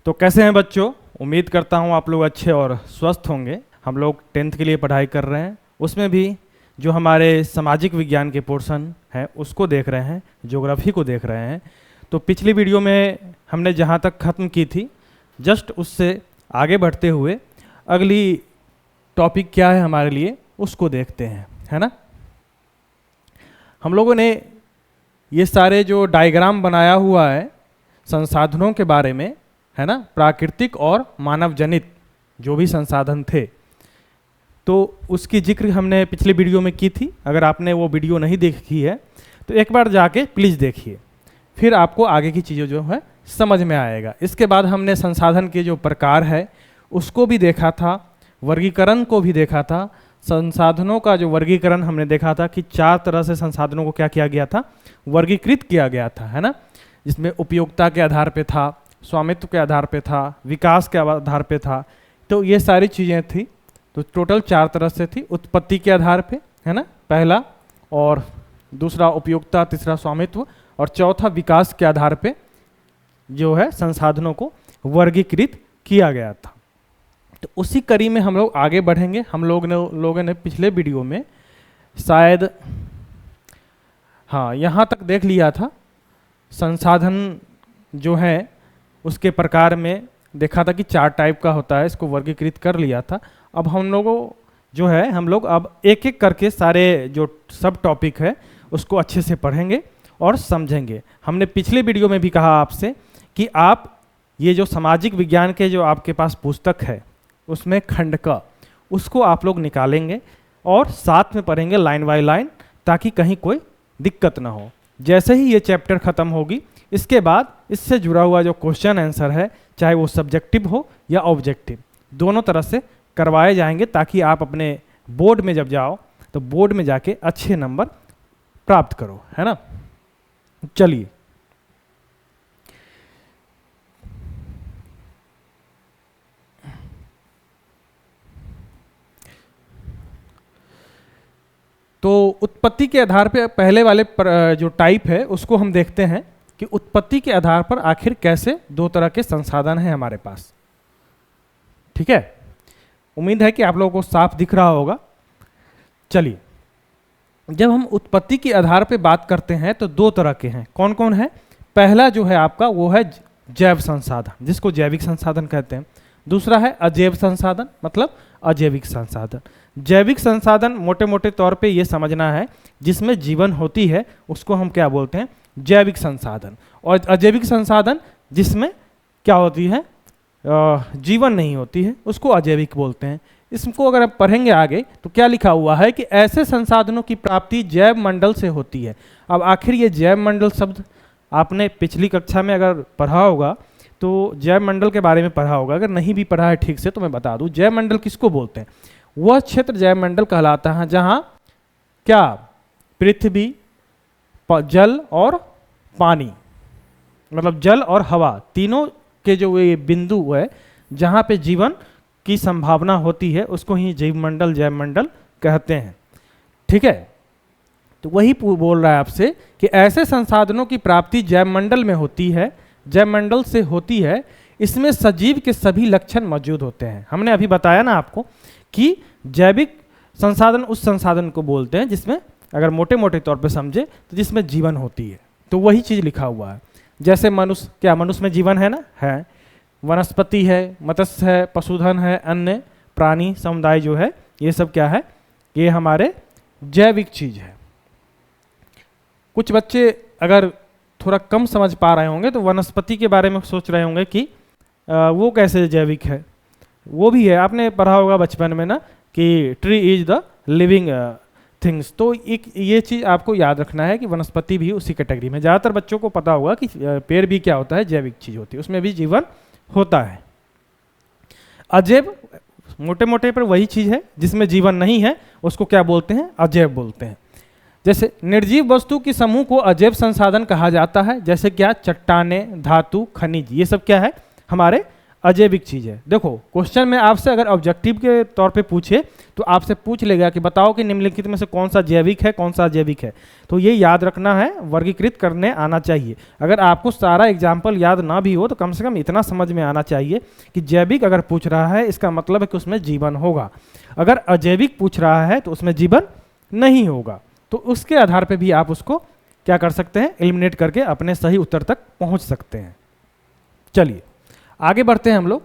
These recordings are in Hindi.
तो कैसे हैं बच्चों? उम्मीद करता हूँ आप लोग अच्छे और स्वस्थ होंगे। हम लोग 10th के लिए पढ़ाई कर रहे हैं, उसमें भी जो हमारे सामाजिक विज्ञान के पोर्शन हैं उसको देख रहे हैं, ज्योग्राफी को देख रहे हैं। तो पिछली वीडियो में हमने जहाँ तक ख़त्म की थी, जस्ट उससे आगे बढ़ते हुए अगली टॉपिक क्या है हमारे लिए उसको देखते हैं, है ना। हम लोगों ने ये सारे जो डायग्राम बनाया हुआ है संसाधनों के बारे में, है ना, प्राकृतिक और मानव जनित जो भी संसाधन थे, तो उसकी जिक्र हमने पिछली वीडियो में की थी। अगर आपने वो वीडियो नहीं देखी है तो एक बार जाके प्लीज़ देखिए, फिर आपको आगे की चीज़ें जो है समझ में आएगा। इसके बाद हमने संसाधन के जो प्रकार है उसको भी देखा था, वर्गीकरण को भी देखा था। संसाधनों का जो वर्गीकरण हमने देखा था कि 4 तरह से संसाधनों को क्या किया गया था, वर्गीकृत किया गया था, है ना, जिसमें उपयोगिता के आधार पे था, स्वामित्व के आधार पे था, विकास के आधार पे था। तो ये सारी चीज़ें थी। तो टोटल 4 तरह से थी, उत्पत्ति के आधार पे, है ना, पहला, और दूसरा उपयोगिता, तीसरा स्वामित्व, और चौथा विकास के आधार पे जो है संसाधनों को वर्गीकृत किया गया था। तो उसी कड़ी में हम लोग आगे बढ़ेंगे। हम लोगों ने पिछले वीडियो में शायद हाँ यहाँ तक देख लिया था, संसाधन जो है उसके प्रकार में देखा था कि 4 टाइप का होता है, इसको वर्गीकृत कर लिया था। अब हम लोगों जो है हम लोग अब एक एक करके सारे जो सब टॉपिक है उसको अच्छे से पढ़ेंगे और समझेंगे। हमने पिछले वीडियो में भी कहा आपसे कि आप ये जो सामाजिक विज्ञान के जो आपके पास पुस्तक है उसमें खंड का उसको आप लोग निकालेंगे और साथ में पढ़ेंगे लाइन बाय लाइन, ताकि कहीं कोई दिक्कत ना हो। जैसे ही ये चैप्टर ख़त्म होगी इसके बाद इससे जुड़ा हुआ जो क्वेश्चन आंसर है, चाहे वो सब्जेक्टिव हो या ऑब्जेक्टिव, दोनों तरह से करवाए जाएंगे, ताकि आप अपने बोर्ड में जब जाओ तो बोर्ड में जाके अच्छे नंबर प्राप्त करो, है ना। चलिए तो उत्पत्ति के आधार पे पहले वाले जो टाइप है उसको हम देखते हैं कि उत्पत्ति के आधार पर आखिर कैसे 2 तरह के संसाधन हैं हमारे पास। ठीक है, उम्मीद है कि आप लोगों को साफ दिख रहा होगा। चलिए, जब हम उत्पत्ति के आधार पे बात करते हैं तो 2 तरह के हैं। कौन कौन है? पहला जो है आपका वो है जैव संसाधन, जिसको जैविक संसाधन कहते हैं। दूसरा है अजैव संसाधन, मतलब अजैविक संसाधन। जैविक संसाधन मोटे मोटे तौर पे ये समझना है जिसमें जीवन होती है उसको हम क्या बोलते हैं, जैविक संसाधन। और अजैविक संसाधन जिसमें क्या होती है, जीवन नहीं होती है, उसको अजैविक बोलते हैं। इसको अगर आप पढ़ेंगे आगे तो क्या लिखा हुआ है कि ऐसे संसाधनों की प्राप्ति जैव मंडल से होती है। अब आखिर ये जैव मंडल शब्द आपने पिछली कक्षा में अगर पढ़ा होगा तो जैव मंडल के बारे में पढ़ा होगा, अगर नहीं भी पढ़ा है ठीक से तो मैं बता दूं, जैव मंडल किसको बोलते हैं? वह क्षेत्र जैव मंडल कहलाता है जहां क्या पृथ्वी, जल और पानी, मतलब जल और हवा, तीनों के जो ये बिंदु है जहां पे जीवन की संभावना होती है उसको ही जैव मंडल, जैव मंडल कहते हैं। ठीक है, तो वही बोल रहा है आपसे कि ऐसे संसाधनों की प्राप्ति जैव मंडल में होती है, जैव मंडल से होती है। इसमें सजीव के सभी लक्षण मौजूद होते हैं। हमने अभी बताया ना आपको कि जैविक संसाधन उस संसाधन को बोलते हैं जिसमें, अगर मोटे मोटे तौर पे समझे तो जिसमें जीवन होती है। तो वही चीज़ लिखा हुआ है। जैसे मनुष्य, क्या मनुष्य में जीवन है ना? है। वनस्पति है, मत्स्य है, पशुधन है, अन्य प्राणी समुदाय जो है ये सब क्या है, ये हमारे जैविक चीज़ है। कुछ बच्चे अगर थोड़ा कम समझ पा रहे होंगे तो वनस्पति के बारे में सोच रहे होंगे कि वो कैसे जैविक है। वो भी है, आपने पढ़ा होगा बचपन में ना कि tree is the living things. तो एक ये चीज़ आपको याद रखना है कि वनस्पति भी उसी कैटेगरी में। ज़्यादातर बच्चों को पता होगा कि पेड़ भी क्या होता है, जैविक चीज़ होती है, उसमें भी जीवन होता है। अजैव मोटे मोटे पर वही चीज़ है जिसमें जीवन नहीं है, उसको क्या बोलते हैं, अजैव बोलते हैं। जैसे निर्जीव वस्तु के समूह को अजैव संसाधन कहा जाता है। जैसे क्या, चट्टाने, धातु, खनिज, ये सब क्या है, हमारे अजैविक चीज है। देखो क्वेश्चन में आपसे अगर ऑब्जेक्टिव के तौर पे पूछे तो आपसे पूछ लेगा कि बताओ कि निम्नलिखित में से कौन सा जैविक है, कौन सा अजैविक है। तो ये याद रखना है, वर्गीकृत करने आना चाहिए। अगर आपको सारा एग्जाम्पल याद ना भी हो तो कम से कम इतना समझ में आना चाहिए कि जैविक अगर पूछ रहा है इसका मतलब है कि उसमें जीवन होगा, अगर अजैविक पूछ रहा है तो उसमें जीवन नहीं होगा। तो उसके आधार पर भी आप उसको क्या कर सकते हैं, एलिमिनेट करके अपने सही उत्तर तक पहुंच सकते हैं। चलिए आगे बढ़ते हैं हम लोग।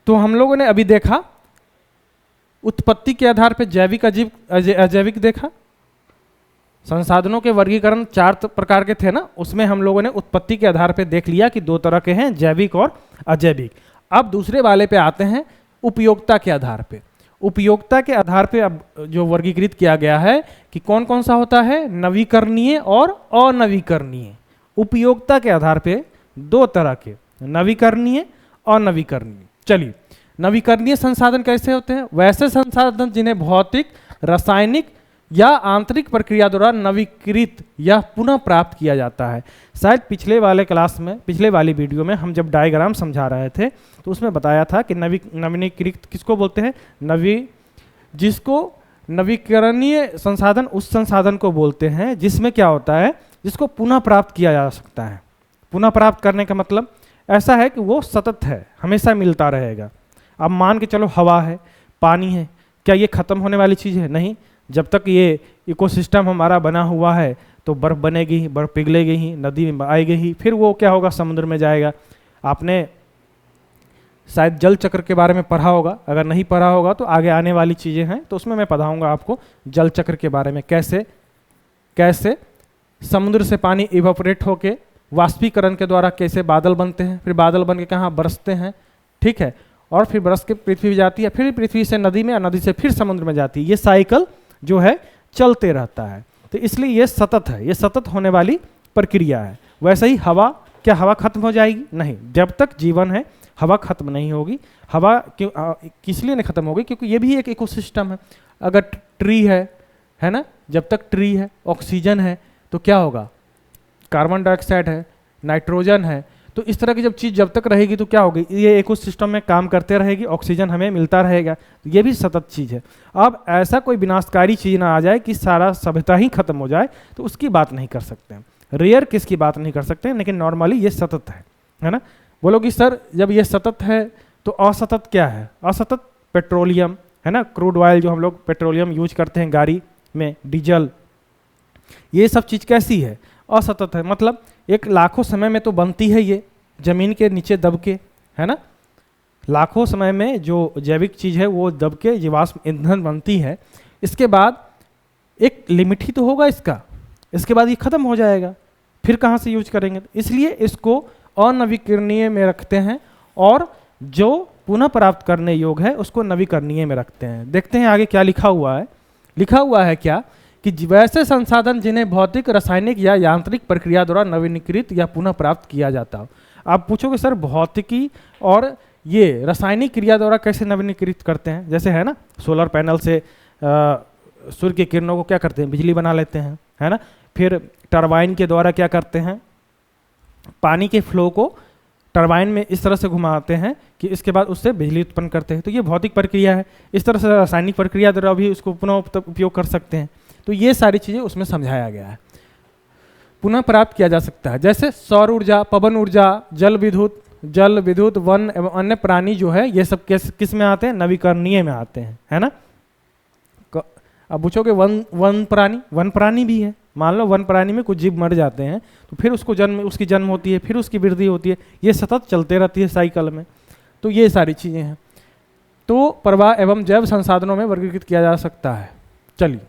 तो हम लोगों ने अभी देखा उत्पत्ति के आधार पर जैविक, अजैविक देखा। संसाधनों के वर्गीकरण 4 प्रकार के थे ना, उसमें हम लोगों ने उत्पत्ति के आधार पर देख लिया कि 2 तरह के हैं, जैविक और अजैविक। अब दूसरे वाले पे आते हैं उपयोगिता के आधार पे। उपयोगिता के आधार पे अब जो वर्गीकृत किया गया है कि कौन कौन सा होता है, नवीकरणीय और अनवीकरणीय। उपयोगिता के आधार पे 2 तरह के, नवीकरणीय और नवीकरणीय। चलिए नवीकरणीय संसाधन कैसे होते हैं, वैसे संसाधन जिन्हें भौतिक, रासायनिक या आंतरिक प्रक्रिया द्वारा नवीकृत या पुनः प्राप्त किया जाता है। शायद पिछले वाले क्लास में, पिछले वाली वीडियो में हम जब डायग्राम समझा रहे थे तो उसमें बताया था कि नवीनीकृत किसको बोलते हैं, जिसको नवीकरणीय संसाधन उस संसाधन को बोलते हैं जिसमें क्या होता है, जिसको पुनः प्राप्त किया जा सकता है। पुनः प्राप्त करने का मतलब ऐसा है कि वो सतत है, हमेशा मिलता रहेगा। अब मान के चलो हवा है, पानी है, क्या ये खत्म होने वाली चीज़ है? नहीं। जब तक ये इकोसिस्टम हमारा बना हुआ है तो बर्फ़ बनेगी ही, बर्फ़ पिघलेगी ही, नदी में आएगी ही, फिर वो क्या होगा, समुद्र में जाएगा। आपने शायद जल चक्र के बारे में पढ़ा होगा, अगर नहीं पढ़ा होगा तो आगे आने वाली चीज़ें हैं तो उसमें मैं पढ़ाऊँगा आपको जल चक्र के बारे में, कैसे कैसे समुद्र से इवापोरेट इवेपोरेट होके वाष्पीकरण के द्वारा कैसे बादल बनते हैं, फिर बादल बन के कहाँ बरसते हैं, ठीक है, और फिर बरस के पृथ्वी जाती है, फिर पृथ्वी से नदी में, नदी से फिर समुद्र में जाती है। ये साइकिल जो है चलते रहता है, तो इसलिए ये सतत है, ये सतत होने वाली प्रक्रिया है। वैसे ही हवा, क्या हवा खत्म हो जाएगी? नहीं, जब तक जीवन है हवा खत्म नहीं होगी। हवा क्यों, किस लिए नहीं खत्म होगी, क्योंकि ये भी एक इकोसिस्टम है। अगर ट्री है ना, जब तक ट्री है, ऑक्सीजन है, तो क्या होगा, कार्बन डाइऑक्साइड है, नाइट्रोजन है, तो इस तरह की जब चीज़ जब तक रहेगी तो क्या होगी, ये इकोसिस्टम में काम करते रहेगी, ऑक्सीजन हमें मिलता रहेगा, तो ये भी सतत चीज़ है। अब ऐसा कोई विनाशकारी चीज़ ना आ जाए कि सारा सभ्यता ही खत्म हो जाए, तो उसकी बात नहीं कर सकते हैं। रेयर किसकी बात नहीं कर सकते हैं, लेकिन नॉर्मली ये सतत है ना। बोलोगी सर जब ये सतत है तो असतत क्या है? असतत पेट्रोलियम है ना, क्रूड ऑयल जो हम लोग पेट्रोलियम यूज करते हैं गाड़ी में, डीजल, ये सब चीज़ कैसी है? असतत है। मतलब एक लाखों समय में तो बनती है, ये जमीन के नीचे दब के, है ना, लाखों समय में जो जैविक चीज़ है वो दब के जीवाश्म ईंधन बनती है। इसके बाद एक लिमिट ही तो होगा इसका, इसके बाद ये खत्म हो जाएगा, फिर कहाँ से यूज करेंगे? इसलिए इसको अनवीकरणीय में रखते हैं और जो पुनः प्राप्त करने योग्य है उसको नवीकरणीय में रखते हैं। देखते हैं आगे क्या लिखा हुआ है। लिखा हुआ है क्या कि वैसे संसाधन जिन्हें भौतिक, रासायनिक या यांत्रिक प्रक्रिया द्वारा नवीनीकृत या पुनः प्राप्त किया जाता हो। आप पूछोगे सर भौतिकी और ये रासायनिक क्रिया द्वारा कैसे नवीनीकृत करते हैं? जैसे है ना, सोलर पैनल से सूर्य की किरणों को क्या करते हैं, बिजली बना लेते हैं, है ना। फिर टरबाइन के द्वारा क्या करते हैं, पानी के फ्लो को टरबाइन में इस तरह से घुमाते हैं कि इसके बाद उससे बिजली उत्पन्न करते हैं। तो ये भौतिक प्रक्रिया है। इस तरह से रासायनिक प्रक्रिया द्वारा भी उसको पुनः उपयोग कर सकते हैं। तो ये सारी चीज़ें उसमें समझाया गया है, पुनः प्राप्त किया जा सकता है। जैसे सौर ऊर्जा, पवन ऊर्जा, जल विद्युत, वन एवं अन्य प्राणी जो है, ये सब किस में आते हैं? नवीकरणीय में आते हैं, है ना। अब पूछोगे वन प्राणी भी है। मान लो वन प्राणी में कुछ जीव मर जाते हैं तो फिर उसकी जन्म होती है, फिर उसकी वृद्धि होती है, ये सतत चलते रहती है साइकिल में। तो ये सारी चीज़ें हैं। तो प्रवाह एवं जैव संसाधनों में वर्गीकृत किया जा सकता है। चलिए,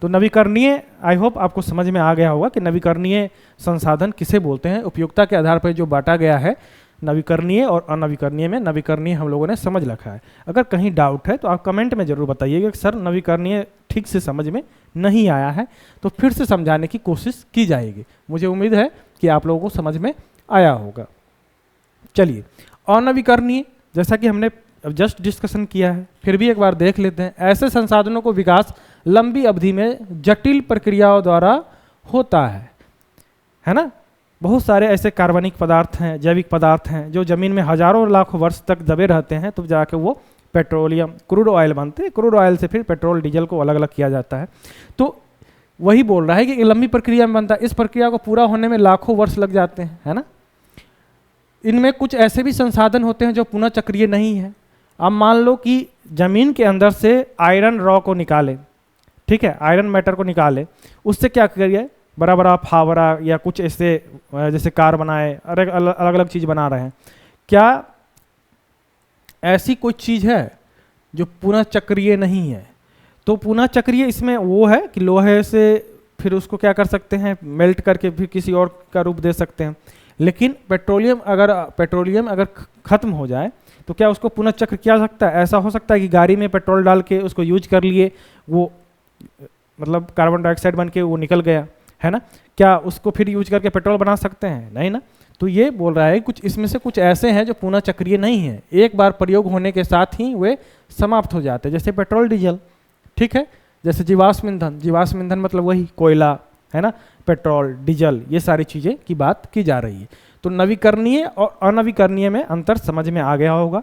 तो नवीकरणीय, आई होप आपको समझ में आ गया होगा कि नवीकरणीय संसाधन किसे बोलते हैं। उपयोगिता के आधार पर जो बांटा गया है नवीकरणीय और अनवीकरणीय में, नवीकरणीय हम लोगों ने समझ रखा है। अगर कहीं डाउट है तो आप कमेंट में जरूर बताइएगा कि सर नवीकरणीय ठीक से समझ में नहीं आया है, तो फिर से समझाने की कोशिश की जाएगी। मुझे उम्मीद है कि आप लोगों को समझ में आया होगा। चलिए, अनवीकरणीय, जैसा कि हमने जस्ट डिस्कशन किया है, फिर भी एक बार देख लेते हैं। ऐसे संसाधनों को विकास लंबी अवधि में जटिल प्रक्रियाओं द्वारा होता है ना। बहुत सारे ऐसे कार्बनिक पदार्थ हैं, जैविक पदार्थ हैं जो ज़मीन में हजारों लाखों वर्ष तक दबे रहते हैं, तो जाके वो पेट्रोलियम क्रूड ऑयल बनते हैं। क्रूड ऑयल से फिर पेट्रोल डीजल को अलग अलग किया जाता है। तो वही बोल रहा है कि लंबी प्रक्रिया में बनता है, इस प्रक्रिया को पूरा होने में लाखों वर्ष लग जाते हैं, है ना। इनमें कुछ ऐसे भी संसाधन होते हैं जो पुनः चक्रीय नहीं है। अब मान लो कि जमीन के अंदर से आयरन रॉ को निकाले, ठीक है, आयरन मैटर को निकाले, उससे क्या करिए, बड़ा बड़ा फावड़ा या कुछ ऐसे जैसे कार बनाए, अलग अलग चीज़ बना रहे हैं। क्या ऐसी कोई चीज़ है जो पुनः चक्रीय नहीं है? तो पुनः चक्रीय इसमें वो है कि लोहे से फिर उसको क्या कर सकते हैं, मेल्ट करके फिर किसी और का रूप दे सकते हैं। लेकिन पेट्रोलियम अगर खत्म हो जाए तो क्या उसको पुनः चक्र किया सकता है? ऐसा हो सकता है कि गाड़ी में पेट्रोल डाल के उसको यूज कर लिए, वो मतलब कार्बन डाइऑक्साइड बन के वो निकल गया, है ना। क्या उसको फिर यूज करके पेट्रोल बना सकते हैं? नहीं ना। तो ये बोल रहा है कुछ इसमें से कुछ ऐसे हैं जो पुनः चक्रीय नहीं है, एक बार प्रयोग होने के साथ ही वे समाप्त हो जाते हैं, जैसे पेट्रोल डीजल, ठीक है। जैसे जीवाश्म ईंधन मतलब वही कोयला, है ना, पेट्रोल डीजल, ये सारी चीज़ें की बात की जा रही है। तो नवीकरणीय और अनवीकरणीय में अंतर समझ में आ गया होगा,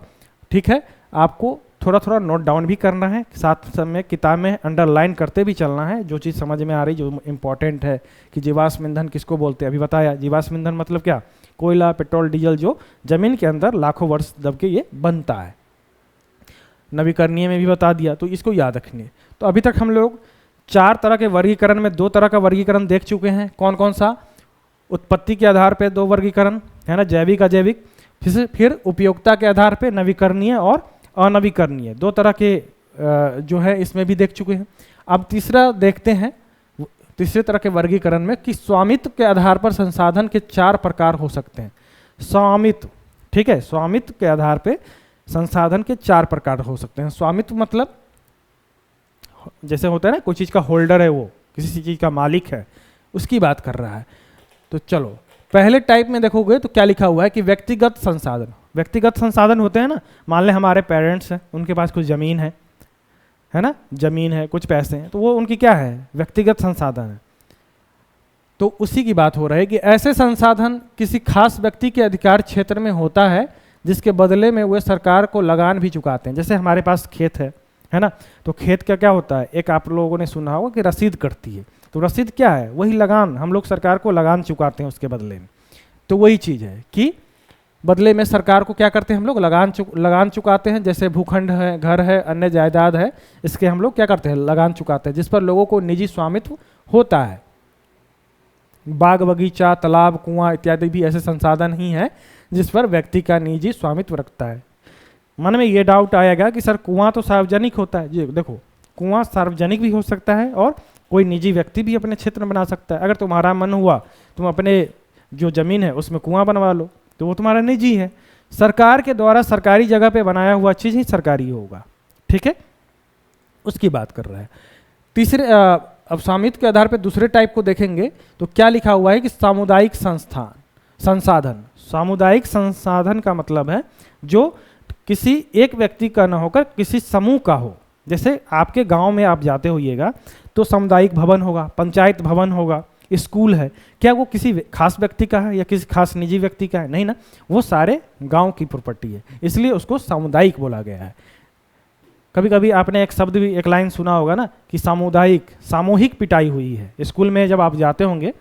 ठीक है। आपको थोड़ा थोड़ा नोट डाउन भी करना है, साथ में किताब में अंडरलाइन करते भी चलना है, जो चीज़ समझ में आ रही, जो इम्पोर्टेंट है कि जीवाश्म ईंधन किसको बोलते हैं। अभी बताया जीवाश्म ईंधन मतलब क्या, कोयला, पेट्रोल, डीजल जो जमीन के अंदर लाखों वर्ष दब के ये बनता है। नवीकरणीय में भी बता दिया, तो इसको याद रखनी है। तो अभी तक हम लोग 4 तरह के वर्गीकरण में 2 तरह का वर्गीकरण देख चुके हैं। कौन कौन सा? उत्पत्ति के आधार पे 2 वर्गीकरण, है ना, जैविक अजैविक। फिर उपयोगिता के आधार पे नवीकरणीय और अनवीकरणीय, 2 तरह के जो है इसमें भी देख चुके हैं। अब तीसरा देखते हैं, तीसरे तरह के वर्गीकरण में कि स्वामित्व के आधार पर संसाधन के 4 प्रकार हो सकते हैं। स्वामित्व, ठीक है, स्वामित्व के आधार पे संसाधन के 4 प्रकार हो सकते हैं। स्वामित्व मतलब जैसे होता है ना, कोई चीज़ का होल्डर है, वो किसी चीज़ का मालिक है, उसकी बात कर रहा है। तो चलो पहले टाइप में देखोगे तो क्या लिखा हुआ है कि व्यक्तिगत संसाधन। व्यक्तिगत संसाधन होते हैं ना, मान ले हमारे पेरेंट्स हैं, उनके पास कुछ ज़मीन है ना, ज़मीन है, कुछ पैसे हैं, तो वो उनकी क्या है, व्यक्तिगत संसाधन है। तो उसी की बात हो रही है कि ऐसे संसाधन किसी खास व्यक्ति के अधिकार क्षेत्र में होता है, जिसके बदले में वे सरकार को लगान भी चुकाते हैं। जैसे हमारे पास खेत है ना, तो खेत का क्या होता है, एक आप लोगों ने सुना होगा कि रसीद कटती है। तो रसीद क्या है, वही लगान, हम लोग सरकार को लगान चुकाते हैं उसके बदले में। तो वही चीज़ है कि बदले में सरकार को क्या करते हैं हम लोग, लगान चुकाते हैं। जैसे भूखंड है, घर है, अन्य जायदाद है, इसके हम लोग क्या करते हैं, लगान चुकाते हैं, जिस पर लोगों को निजी स्वामित्व होता है। बाग बगीचा, तालाब, कुआं इत्यादि भी ऐसे संसाधन ही हैं जिस पर व्यक्ति का निजी स्वामित्व रखता है। मन में ये डाउट आएगा कि सर कुआं तो सार्वजनिक होता है। जी देखो, कुआं सार्वजनिक भी हो सकता है और कोई निजी व्यक्ति भी अपने क्षेत्र में बना सकता है। अगर तुम्हारा मन हुआ तुम अपने जो ज़मीन है उसमें कुआं बनवा लो, तो वो तुम्हारा निजी है। सरकार के द्वारा सरकारी जगह पे बनाया हुआ चीज़ ही सरकारी होगा, ठीक है, उसकी बात कर रहा है। तीसरे अब स्वामित्व के आधार पे दूसरे टाइप को देखेंगे तो क्या लिखा हुआ है कि सामुदायिक संसाधन। सामुदायिक संसाधन का मतलब है जो किसी एक व्यक्ति का न होकर किसी समूह का हो। जैसे आपके गांव में आप जाते होइएगा तो सामुदायिक भवन होगा, पंचायत भवन होगा, स्कूल है, क्या वो किसी खास व्यक्ति का है या किसी खास निजी व्यक्ति का है? नहीं ना, वो सारे गांव की प्रॉपर्टी है, इसलिए उसको सामुदायिक बोला गया है। कभी कभी आपने एक शब्द भी, एक लाइन सुना होगा ना कि सामूहिक पिटाई हुई है। स्कूल में जब आप जाते होंगे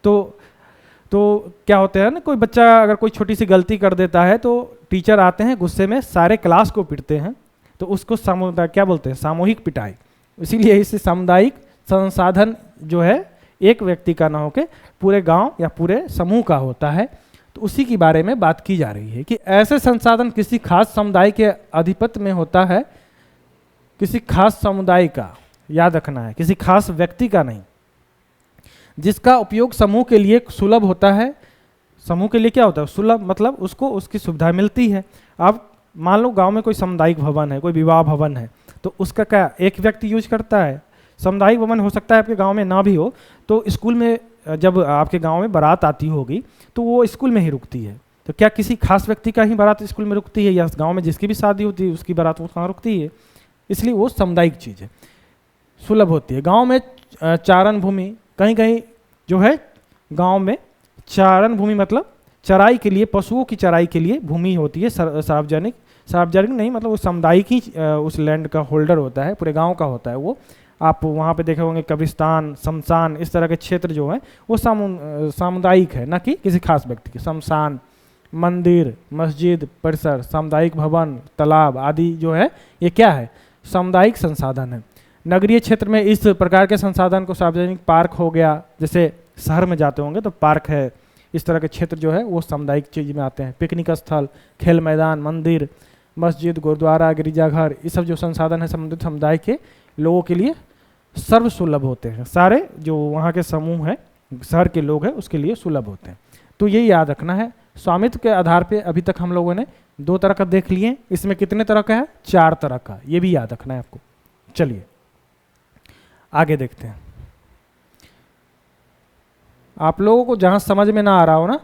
तो क्या होता है ना, कोई बच्चा अगर कोई छोटी सी गलती कर देता है तो टीचर आते हैं, गुस्से में सारे क्लास को पीटते हैं, तो उसको क्या बोलते हैं, सामूहिक पिटाई। इसीलिए इसे सामुदायिक संसाधन जो है एक व्यक्ति का ना होके पूरे गांव या पूरे समूह का होता है। तो उसी के बारे में बात की जा रही है कि ऐसे संसाधन किसी खास समुदाय के आधिपत्य में होता है, किसी खास समुदाय का, याद रखना है, किसी खास व्यक्ति का नहीं, जिसका उपयोग समूह के लिए सुलभ होता है। समूह के लिए क्या होता है, सुलभ, मतलब उसको उसकी सुविधा मिलती है। अब मान लो गांव में कोई सामुदायिक भवन है, कोई विवाह भवन है, तो उसका क्या एक व्यक्ति यूज करता है। सामुदायिक भवन हो सकता है आपके गांव में ना भी हो, तो स्कूल में जब आपके गांव में बारात आती होगी तो वो स्कूल में ही रुकती है। तो क्या किसी खास व्यक्ति का ही बारात स्कूल में रुकती है, या गांव में जिसकी भी शादी होती है उसकी बारात वो कहाँ रुकती है? इसलिए वो सामुदायिक चीज़ है, सुलभ होती है। गांव में चारण भूमि, कहीं कहीं जो है गांव में चारण भूमि मतलब चराई के लिए, पशुओं की चराई के लिए भूमि होती है सार्वजनिक, सार्वजनिक नहीं मतलब वो सामुदायिक ही उस लैंड का होल्डर होता है, पूरे गांव का होता है वो। आप वहाँ पे देखे होंगे कब्रिस्तान, शमशान, इस तरह के क्षेत्र जो है वो सामुदायिक है, ना कि किसी खास व्यक्ति के। शमशान, मंदिर, मस्जिद, परिसर, सामुदायिक भवन, तालाब आदि जो है ये क्या है, सामुदायिक संसाधन है। नगरीय क्षेत्र में इस प्रकार के संसाधन को सार्वजनिक, पार्क हो गया, जैसे शहर में जाते होंगे तो पार्क है, इस तरह के क्षेत्र जो है वो सामुदायिक चीज में आते हैं। पिकनिक स्थल, खेल मैदान, मंदिर, मस्जिद, गुरुद्वारा, गिरिजाघर, ये सब जो संसाधन है संबंधित समुदाय के लोगों के लिए सर्वसुलभ होते हैं। सारे जो वहाँ के समूह है, शहर के लोग हैं, उसके लिए सुलभ होते हैं। तो ये याद रखना है। स्वामित्व के आधार पे अभी तक हम लोगों ने 2 तरह का देख लिए, इसमें कितने तरह का है, 4 तरह का, ये भी याद रखना है आपको। चलिए आगे देखते हैं। आप लोगों को जहाँ समझ में ना आ रहा हो ना,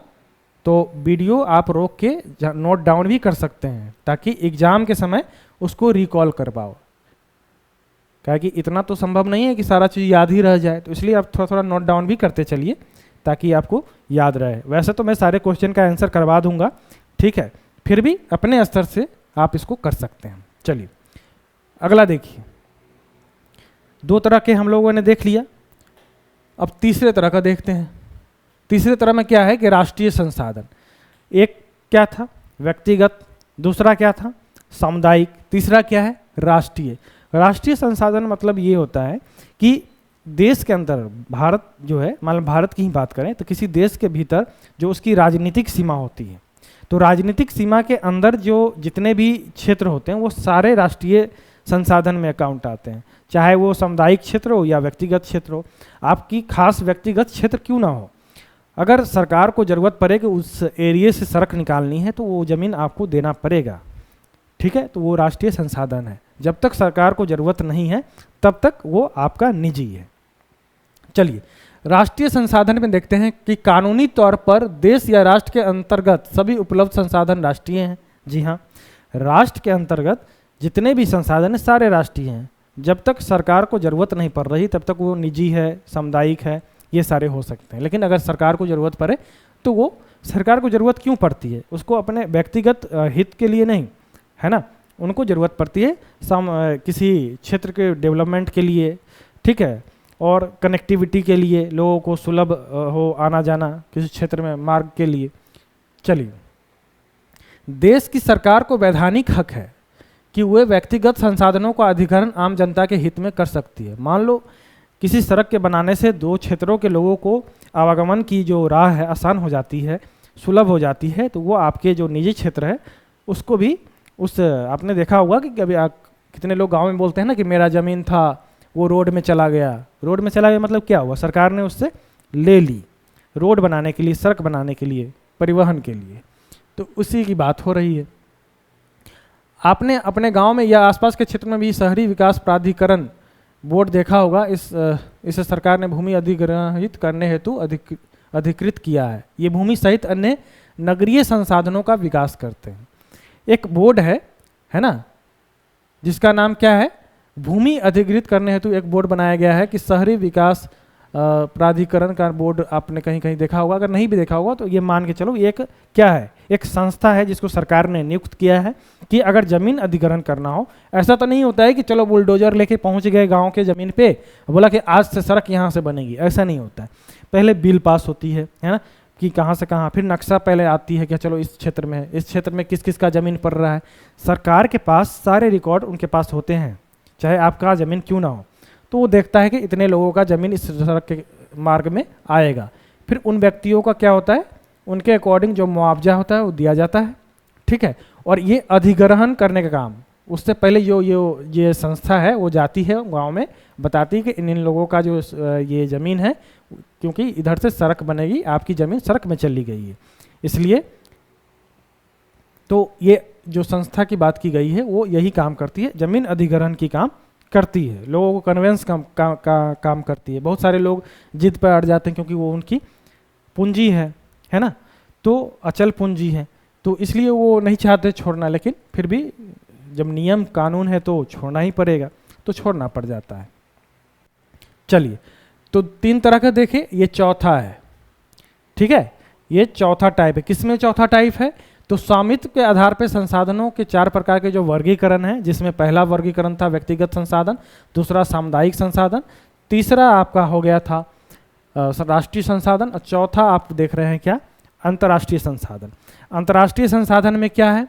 तो वीडियो आप रोक के नोट डाउन भी कर सकते हैं, ताकि एग्जाम के समय उसको रिकॉल कर पाओ। क्या कि इतना तो संभव नहीं है कि सारा चीज़ याद ही रह जाए, तो इसलिए आप थोड़ा थोड़ा नोट डाउन भी करते चलिए ताकि आपको याद रहे। वैसे तो मैं सारे क्वेश्चन का आंसर करवा दूंगा, ठीक है, फिर भी अपने स्तर से आप इसको कर सकते हैं। चलिए अगला देखिए, 2 तरह के हम लोगों ने देख लिया, अब तीसरे तरह का देखते हैं। तीसरे तरह में क्या है कि राष्ट्रीय संसाधन। एक क्या था, व्यक्तिगत, दूसरा क्या था, सामुदायिक, तीसरा क्या है, राष्ट्रीय। राष्ट्रीय संसाधन मतलब ये होता है कि देश के अंदर, भारत जो है, मतलब भारत की ही बात करें तो किसी देश के भीतर जो उसकी राजनीतिक सीमा होती है, तो राजनीतिक सीमा के अंदर जो जितने भी क्षेत्र होते हैं वो सारे राष्ट्रीय संसाधन में अकाउंट आते हैं, चाहे वो सामुदायिक क्षेत्र हो या व्यक्तिगत क्षेत्र हो। आपकी खास व्यक्तिगत क्षेत्र क्यों ना हो, अगर सरकार को ज़रूरत पड़े कि उस एरिया से सड़क निकालनी है तो वो ज़मीन आपको देना पड़ेगा, ठीक है, तो वो राष्ट्रीय संसाधन है। जब तक सरकार को ज़रूरत नहीं है तब तक वो आपका निजी है। चलिए राष्ट्रीय संसाधन में देखते हैं कि कानूनी तौर पर देश या राष्ट्र के अंतर्गत सभी उपलब्ध संसाधन राष्ट्रीय हैं। जी हाँ, राष्ट्र के अंतर्गत जितने भी संसाधन हैं सारे राष्ट्रीय हैं। जब तक सरकार को ज़रूरत नहीं पड़ रही तब तक वो निजी है, सामुदायिक है, ये सारे हो सकते हैं। लेकिन अगर सरकार को ज़रूरत पड़े तो वो, सरकार को ज़रूरत क्यों पड़ती है, उसको अपने व्यक्तिगत हित के लिए नहीं, है ना, उनको ज़रूरत पड़ती है किसी क्षेत्र के डेवलपमेंट के लिए, ठीक है, और कनेक्टिविटी के लिए, लोगों को सुलभ हो आना जाना किसी क्षेत्र में, मार्ग के लिए। चलिए, देश की सरकार को वैधानिक हक है कि वे व्यक्तिगत संसाधनों का अधिग्रहण आम जनता के हित में कर सकती है। मान लो किसी सड़क के बनाने से 2 क्षेत्रों के लोगों को आवागमन की जो राह है आसान हो जाती है, सुलभ हो जाती है, तो वो आपके जो निजी क्षेत्र है उसको भी उस, आपने देखा होगा कि कभी कितने लोग गांव में बोलते हैं ना कि मेरा ज़मीन था वो रोड में चला गया। रोड में चला गया मतलब क्या हुआ, सरकार ने उससे ले ली रोड बनाने के लिए, सड़क बनाने के लिए, परिवहन के लिए, तो उसी की बात हो रही है। आपने अपने गांव में या आसपास के क्षेत्र में भी शहरी विकास प्राधिकरण बोर्ड देखा होगा। इसे सरकार ने भूमि अधिग्रहित करने हेतु अधिकृत किया है। ये भूमि सहित अन्य नगरीय संसाधनों का विकास करते हैं। एक बोर्ड है ना, जिसका नाम क्या है, भूमि अधिग्रहित करने हेतु एक बोर्ड बनाया गया है कि शहरी विकास प्राधिकरण का बोर्ड आपने कहीं कहीं देखा होगा। अगर नहीं भी देखा होगा तो ये मान के चलो, एक क्या है, एक संस्था है जिसको सरकार ने नियुक्त किया है कि अगर जमीन अधिग्रहण करना हो, ऐसा तो नहीं होता है कि चलो बुलडोजर लेके पहुंच गए गांव के जमीन पे, बोला कि आज से सड़क यहाँ से बनेगी, ऐसा नहीं होता है। पहले बिल पास होती है ना, कि कहाँ से कहाँ, फिर नक्शा पहले आती है कि चलो इस क्षेत्र में है, इस क्षेत्र में किस किस का जमीन पड़ रहा है। सरकार के पास सारे रिकॉर्ड उनके पास होते हैं, चाहे आपका ज़मीन क्यों ना हो, तो वो देखता है कि इतने लोगों का ज़मीन इस सड़क के मार्ग में आएगा। फिर उन व्यक्तियों का क्या होता है, उनके अकॉर्डिंग जो मुआवजा होता है वो दिया जाता है, ठीक है। और ये अधिग्रहण करने का काम, उससे पहले जो ये संस्था है वो जाती है गांव में, बताती है कि इन लोगों का जो ये ज़मीन है, क्योंकि इधर से सड़क बनेगी, आपकी ज़मीन सड़क में चली गई है, इसलिए तो ये जो संस्था की बात की गई है वो यही काम करती है, जमीन अधिग्रहण की काम करती है, लोगों को कन्वेंस काम करती है। बहुत सारे लोग जिद पर अड़ जाते हैं क्योंकि वो उनकी पूंजी है ना, तो अचल पूंजी है, तो इसलिए वो नहीं चाहते छोड़ना, लेकिन फिर भी जब नियम कानून है तो छोड़ना ही पड़ेगा, तो छोड़ना पड़ जाता है। चलिए, तो 3 तरह का देखें, ये चौथा है, ठीक है। ये चौथा टाइप है। किसमें चौथा टाइप है? तो स्वामित्व के आधार पर संसाधनों के 4 प्रकार के जो वर्गीकरण है, जिसमें पहला वर्गीकरण था व्यक्तिगत संसाधन, दूसरा सामुदायिक संसाधन, तीसरा आपका हो गया था राष्ट्रीय संसाधन, और चौथा आप देख रहे हैं क्या? अंतर्राष्ट्रीय संसाधन। अंतर्राष्ट्रीय संसाधन में क्या है?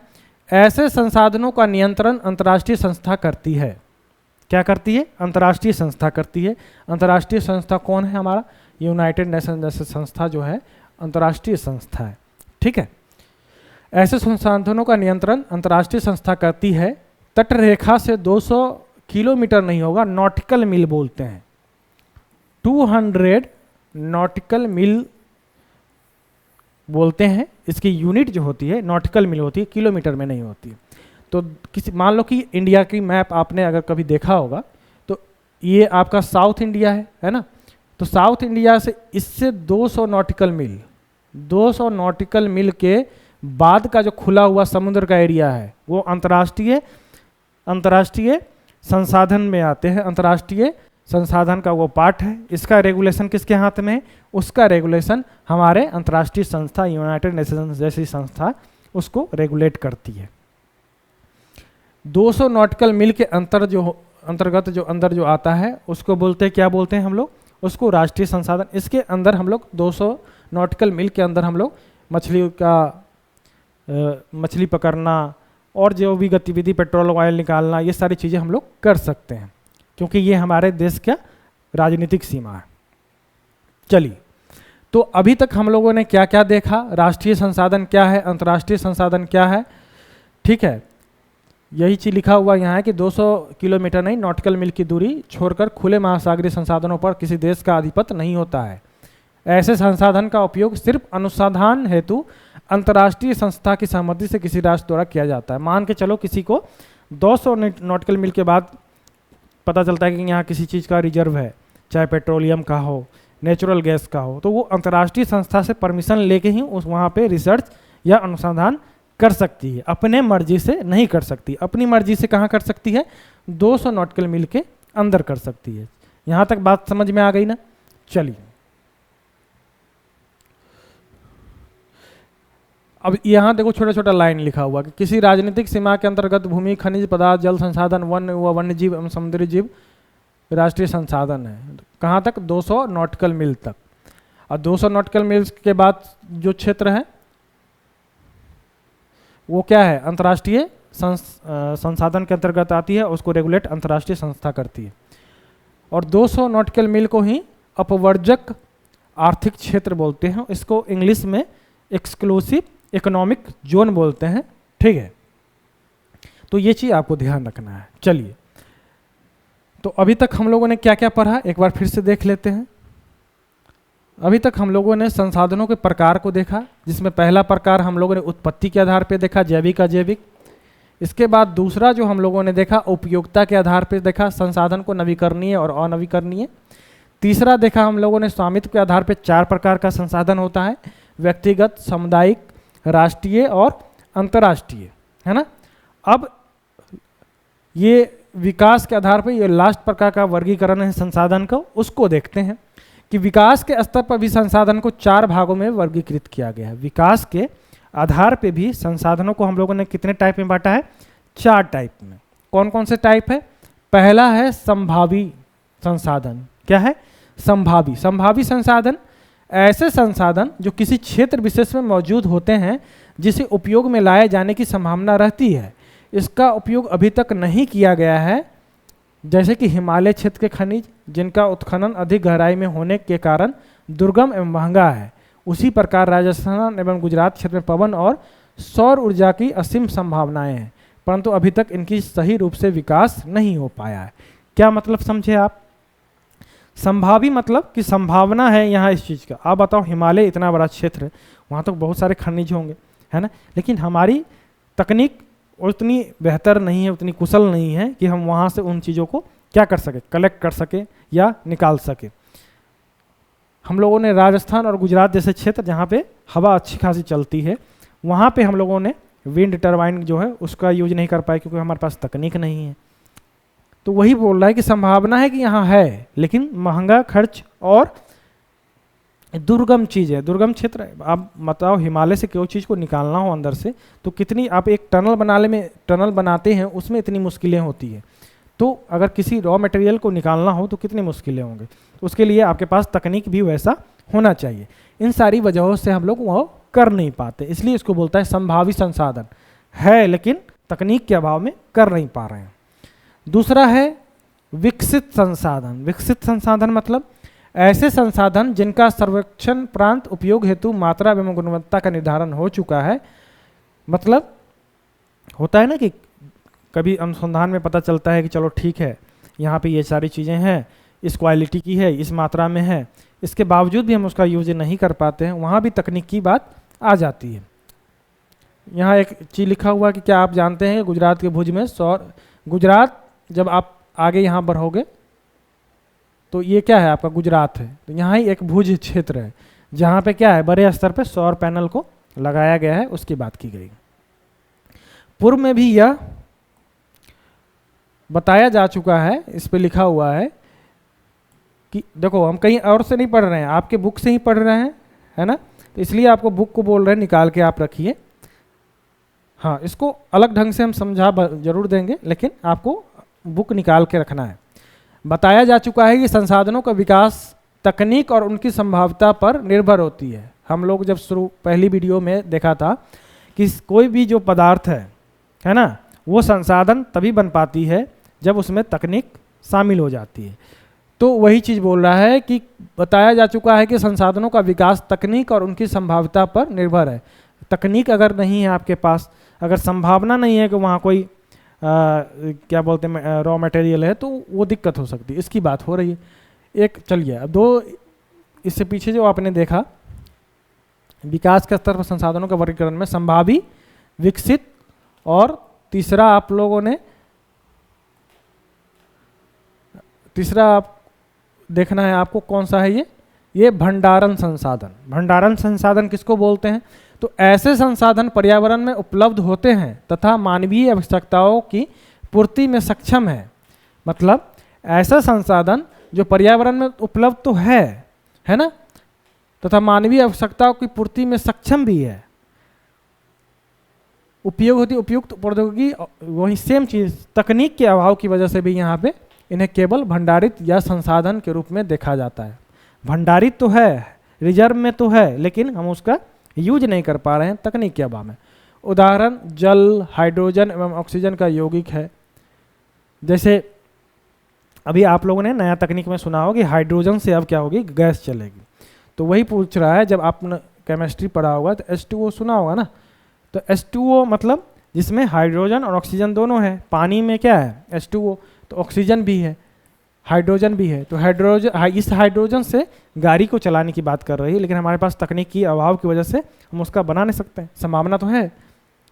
ऐसे संसाधनों का नियंत्रण अंतर्राष्ट्रीय संस्था करती है। क्या करती है? अंतर्राष्ट्रीय संस्था करती है। अंतर्राष्ट्रीय संस्था कौन है? हमारा यूनाइटेड नेशन जैसे संस्था जो है अंतर्राष्ट्रीय संस्था है। ठीक है, ऐसे संसाधनों का नियंत्रण अंतर्राष्ट्रीय संस्था करती है। तटरेखा से 200 किलोमीटर नहीं होगा, नॉटिकल मील बोलते हैं। 200 नॉटिकल मील बोलते हैं। इसकी यूनिट जो होती है नॉटिकल मील होती है, किलोमीटर में नहीं होती है। तो किसी मान लो कि इंडिया की मैप आपने अगर कभी देखा होगा, तो ये आपका साउथ इंडिया है ना? तो साउथ इंडिया से इससे 200 नॉटिकल मील, 200 नॉटिकल मील के बाद का जो खुला हुआ समुद्र का एरिया है वो अंतर्राष्ट्रीय संसाधन में आते हैं। अंतर्राष्ट्रीय संसाधन का वो पार्ट है। इसका रेगुलेशन किसके हाथ में है? उसका रेगुलेशन हमारे अंतर्राष्ट्रीय संस्था यूनाइटेड नेशंस जैसी संस्था उसको रेगुलेट करती है। 200 नॉटिकल मील के अंतर्गत जो अंदर जो आता है उसको बोलते हैं, क्या बोलते हैं हम लोग? उसको राष्ट्रीय संसाधन। इसके अंदर हम लोग 200 नॉटिकल मील के अंदर हम लोग मछली पकड़ना और जो भी गतिविधि, पेट्रोल ऑयल निकालना, ये सारी चीज़ें हम लोग कर सकते हैं, क्योंकि ये हमारे देश का राजनीतिक सीमा है। चलिए, तो अभी तक हम लोगों ने क्या क्या देखा? राष्ट्रीय संसाधन क्या है, अंतर्राष्ट्रीय संसाधन क्या है। ठीक है, यही चीज़ लिखा हुआ यहाँ है कि 200 किलोमीटर नहीं, नॉटिकल मील की दूरी छोड़कर खुले महासागरीय संसाधनों पर किसी देश का आधिपत्य नहीं होता है। ऐसे संसाधन का उपयोग सिर्फ अनुसंधान हेतु अंतर्राष्ट्रीय संस्था की सहमति से किसी राष्ट्र द्वारा किया जाता है। मान के चलो किसी को 200 नॉटिकल मील के बाद पता चलता है कि यहाँ किसी चीज़ का रिजर्व है, चाहे पेट्रोलियम का हो, नेचुरल गैस का हो, तो वो अंतर्राष्ट्रीय संस्था से परमिशन लेके ही उस वहाँ पे रिसर्च या अनुसंधान कर सकती है। अपने मर्जी से नहीं कर सकती। अपनी मर्जी से कहाँ कर सकती है? 200 नॉटिकल मील के अंदर कर सकती है। यहाँ तक बात समझ में आ गई ना? चलिए, अब यहाँ देखो छोटा छोटा लाइन लिखा हुआ कि किसी राजनीतिक सीमा के अंतर्गत भूमि, खनिज पदार्थ, जल संसाधन, वन्य व वन्य जीव एवं समुद्री जीव राष्ट्रीय संसाधन है। कहाँ तक? 200 नॉटिकल मील तक। और 200 नॉटिकल मील के बाद जो क्षेत्र है वो क्या है? अंतर्राष्ट्रीय संसाधन के अंतर्गत आती है, उसको रेगुलेट अंतर्राष्ट्रीय संस्था करती है। और 200 नॉटिकल मील को ही अपवर्जक आर्थिक क्षेत्र बोलते हैं। इसको इंग्लिश में एक्सक्लूसिव इकोनॉमिक जोन बोलते हैं। ठीक है, तो ये चीज़ आपको ध्यान रखना है। चलिए, तो अभी तक हम लोगों ने क्या क्या पढ़ा एक बार फिर से देख लेते हैं। अभी तक हम लोगों ने संसाधनों के प्रकार को देखा, जिसमें पहला प्रकार हम लोगों ने उत्पत्ति के आधार पर देखा, जैविक अजैविक। इसके बाद दूसरा जो हम लोगों ने देखा उपयोगिता के आधार पर देखा, संसाधन को नवीकरणीय और अनवीकरणीय। तीसरा देखा हम लोगों ने स्वामित्व के आधार पर 4 प्रकार का संसाधन होता है, व्यक्तिगत, सामुदायिक, राष्ट्रीय और अंतर्राष्ट्रीय, है ना। अब ये विकास के आधार पर ये लास्ट प्रकार का वर्गीकरण है संसाधन का, उसको देखते हैं कि विकास के स्तर पर भी संसाधन को 4 भागों में वर्गीकृत किया गया है। विकास के आधार पे भी संसाधनों को हम लोगों ने कितने टाइप में बांटा है? 4 टाइप में। कौन कौन से टाइप है? पहला है संभावी संसाधन। क्या है? संभावी। संभावी संसाधन ऐसे संसाधन जो किसी क्षेत्र विशेष में मौजूद होते हैं, जिसे उपयोग में लाए जाने की संभावना रहती है, इसका उपयोग अभी तक नहीं किया गया है, जैसे कि हिमालय क्षेत्र के खनिज, जिनका उत्खनन अधिक गहराई में होने के कारण दुर्गम एवं महंगा है। उसी प्रकार राजस्थान एवं गुजरात क्षेत्र में पवन और सौर ऊर्जा की असीम संभावनाएं हैं, परंतु अभी तक इनकी सही रूप से विकास नहीं हो पाया है। क्या मतलब समझे आप? संभावी मतलब कि संभावना है यहाँ इस चीज़ का। आप बताओ, हिमालय इतना बड़ा क्षेत्र है, वहाँ तो बहुत सारे खनिज होंगे, है ना, लेकिन हमारी तकनीक उतनी बेहतर नहीं है, उतनी कुशल नहीं है कि हम वहाँ से उन चीज़ों को क्या कर सके, कलेक्ट कर सके या निकाल सके। हम लोगों ने राजस्थान और गुजरात जैसे क्षेत्र जहाँ पे हवा अच्छी खासी चलती है, वहाँ पे हम लोगों ने विंड टरबाइन जो है उसका यूज नहीं कर पाए, क्योंकि हमारे पास तकनीक नहीं है। तो वही बोल रहा है कि संभावना है कि यहाँ है, लेकिन महंगा, खर्च और दुर्गम चीज़ है, दुर्गम क्षेत्र है। आप बताओ हिमालय से कोई चीज़ को निकालना हो अंदर से तो कितनी, आप एक टनल बनाते हैं उसमें इतनी मुश्किलें होती है, तो अगर किसी रॉ मटेरियल को निकालना हो तो कितनी मुश्किलें होंगी। उसके लिए आपके पास तकनीक भी वैसा होना चाहिए। इन सारी वजहों से हम लोग वो कर नहीं पाते, इसलिए इसको बोलता है संभावी संसाधन है लेकिन तकनीक के अभाव में कर नहीं पा रहे हैं। दूसरा है विकसित संसाधन। विकसित संसाधन मतलब ऐसे संसाधन जिनका सर्वेक्षण प्रांत उपयोग हेतु मात्रा एवं गुणवत्ता का निर्धारण हो चुका है। मतलब होता है ना कि कभी अनुसंधान में पता चलता है कि चलो ठीक है यहाँ पे ये सारी चीज़ें हैं, इस क्वालिटी की है, इस मात्रा में है, इसके बावजूद भी हम उसका यूज नहीं कर पाते हैं, वहाँ भी तकनीक की बात आ जाती है। यहाँ एक चीज़ लिखा हुआ कि क्या आप जानते हैं गुजरात के भुज में गुजरात, जब आप आगे यहाँ बढ़ोगे तो ये क्या है आपका गुजरात है, तो यहाँ ही एक भुज क्षेत्र है जहाँ पे क्या है बड़े स्तर पे सौर पैनल को लगाया गया है, उसकी बात की गई। पूर्व में भी यह बताया जा चुका है, इस पे लिखा हुआ है कि देखो हम कहीं और से नहीं पढ़ रहे हैं, आपके बुक से ही पढ़ रहे हैं, है ना, तो इसलिए आपको बुक को बोल रहे हैं निकाल के आप रखिए। हाँ, इसको अलग ढंग से हम समझा जरूर देंगे लेकिन आपको बुक निकाल के रखना है। बताया जा चुका है कि संसाधनों का विकास तकनीक और उनकी संभाव्यता पर निर्भर होती है। हम लोग जब पहली वीडियो में देखा था कि कोई भी जो पदार्थ है ना, वो संसाधन तभी बन पाती है जब उसमें तकनीक शामिल हो जाती है। तो वही चीज़ बोल रहा है कि बताया जा चुका है कि संसाधनों का विकास तकनीक और उनकी संभाव्यता पर निर्भर है। तकनीक अगर नहीं है आपके पास, अगर संभावना नहीं है कि वहाँ कोई क्या बोलते हैं रॉ मटेरियल है, तो वो दिक्कत हो सकती है, इसकी बात हो रही है। एक चलिए अब दो, इससे पीछे जो आपने देखा विकास के स्तर पर संसाधनों का वर्गीकरण में संभावी, विकसित, और तीसरा आप लोगों ने तीसरा आप देखना है आपको कौन सा है, ये भंडारण संसाधन। भंडारण संसाधन किसको बोलते हैं? तो ऐसे संसाधन पर्यावरण में उपलब्ध होते हैं तथा मानवीय आवश्यकताओं की पूर्ति में सक्षम है। मतलब ऐसा संसाधन जो पर्यावरण में उपलब्ध तो है ना, तथा मानवीय आवश्यकताओं की पूर्ति में सक्षम भी है। उपयोग होती उपयुक्त प्रौद्योगिकी, वही सेम चीज तकनीक के अभाव की वजह से भी यहाँ पे इन्हें केवल भंडारित या संसाधन के रूप में देखा जाता है। भंडारित तो है, रिजर्व में तो है, लेकिन हम उसका यूज नहीं कर पा रहे हैं तकनीक के अभाव में। उदाहरण जल, हाइड्रोजन एवं ऑक्सीजन का यौगिक है। जैसे अभी आप लोगों ने नया तकनीक में सुना हो कि हाइड्रोजन से अब क्या होगी, गैस चलेगी। तो वही पूछ रहा है, जब आपने केमिस्ट्री पढ़ा होगा तो H2O सुना होगा ना, तो H2O मतलब जिसमें हाइड्रोजन और ऑक्सीजन दोनों है। पानी में क्या है H2O, तो ऑक्सीजन भी है, हाइड्रोजन भी है। तो इस हाइड्रोजन से गाड़ी को चलाने की बात कर रही है, लेकिन हमारे पास तकनीक की अभाव की वजह से हम उसका बना नहीं सकते हैं। संभावना तो है